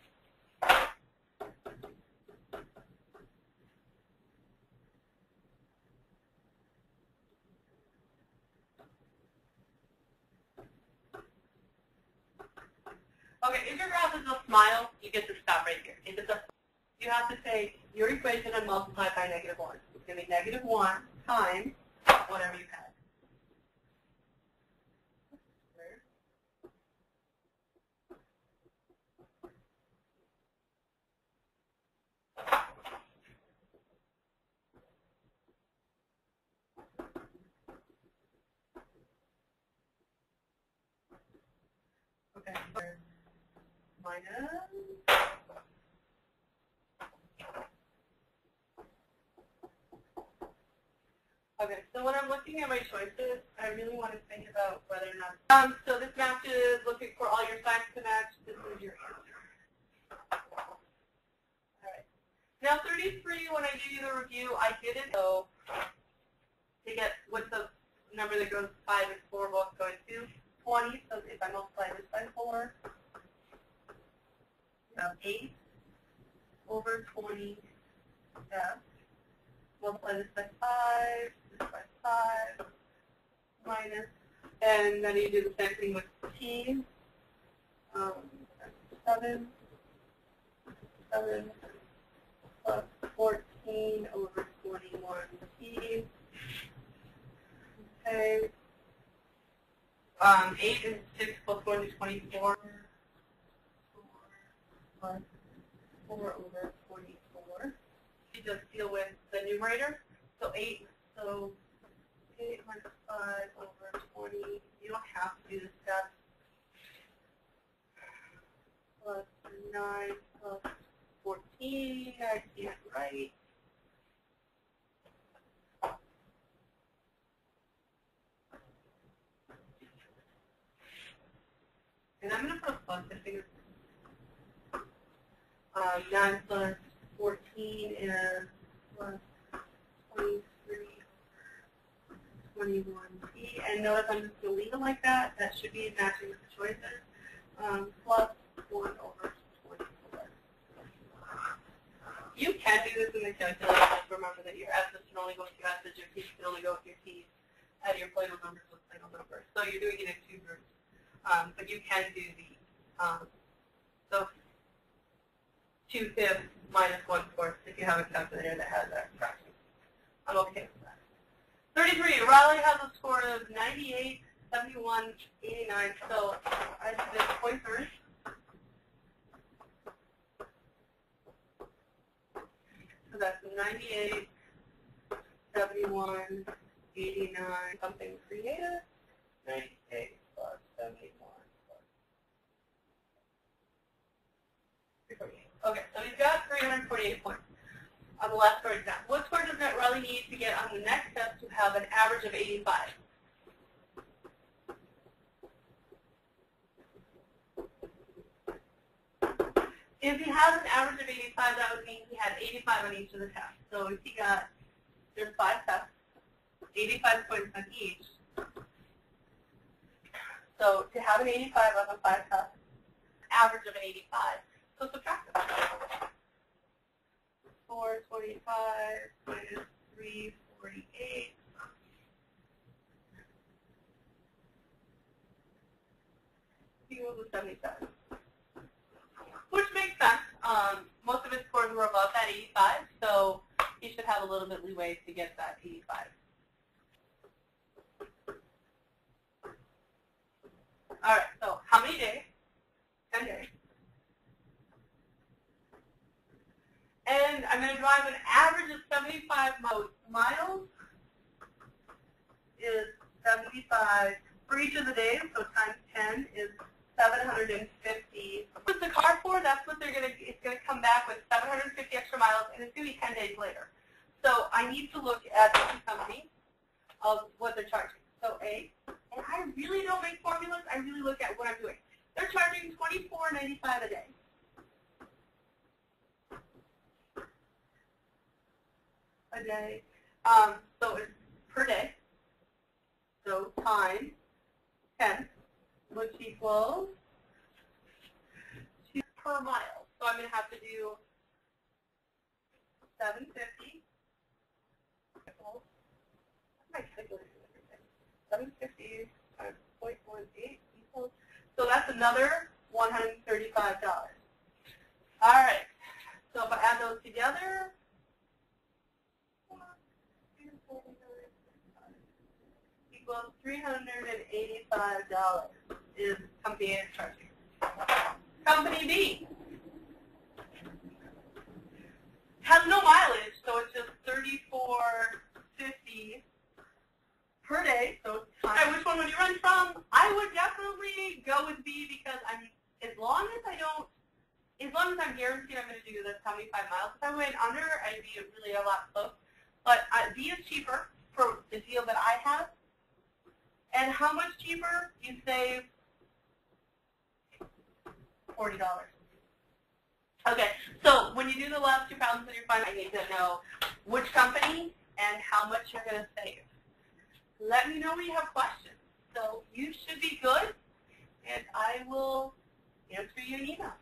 okay, if your graph is a smile, you get to stop right here. If it's a, you have to take your equation and multiply it by -1. It's going to be -1 times whatever you had. Okay, minus. Okay, so when I'm looking at my choices, I really want to think about whether or not. So this matches, looking for all your sides to match. This is your answer. All right. Now 33, when I give you the review, I didn't know to get what's the number that goes 5 and 4 both going to 20. So if I multiply this by 4, 8 over 20 f. Multiply this by 5, this by 5, minus, and then you do the same thing with t. 7 plus 14 over 21t. Okay. 8 and 6 plus 1 is 24. 4 plus 4 over 24. You just deal with the numerator. So 8 minus 5 over 20. You don't have to do the steps. Plus 9 plus 14. I see it right. And I'm going to put a plus, I think. 9 plus 14 is plus 23, 21t. And notice I'm just going to leave it like that. That should be matching with the choices. Plus 1 over 24. You can do this in the calculator. Just remember that your S's can only go with your S's, your T's can only go with your T's, and your Plato numbers with Plato numbers. So you're doing it in 2 groups. But you can do the, so 2/5 minus 1/4 if you have a calculator that has that fraction. I'm okay with that. 33, Riley has a score of 98, 71, 89. So I did pointers. So that's 98, 71, 89, something creative. 98 plus 71 plus 348. Okay, so we've got 348 points on the last score exam. What score does Riley need to get on the next step to have an average of 85? If he has an average of 85, that would mean he had 85 on each of the tests. So if he got, there's 5 tests, 85 points on each. So to have an 85 on the 5 tests, average of an 85, so subtract them. 425 minus 348 equals 77. Which makes sense. Most of his scores were above that 85, so he should have a little bit leeway to get that 85. many days? 10 days. And I'm going to drive an average of 75 miles. Is 75 for each of the days, so times 10 is 750. What's the car for? That's what it's going to come back with 750 extra miles, and it's going to be 10 days later. So I need to look at the company of what they're charging. So A, and I really don't make formulas. I really look at what I'm doing. They're charging $24.95 a day. So it's per day. So times 10, which equals 2 per mile. So I'm going to have to do 750. My calculator and everything. 750 times 0.18 equals. So that's another $135. All right. So if I add those together, equals $385 is company A is charging. Company B has no mileage, so it's just $34.50 per day. So which one would you run from? I would definitely go with B because as long as I'm guaranteed I'm going to do the 75 miles. If I went under, I'd be really a lot close. But B is cheaper for the deal that I have. And how much cheaper? You save $40. Okay, so when you do the last 2 problems that you're finding, I need to know which company and how much you're going to save. Let me know when you have questions. So you should be good, and I will answer you an email.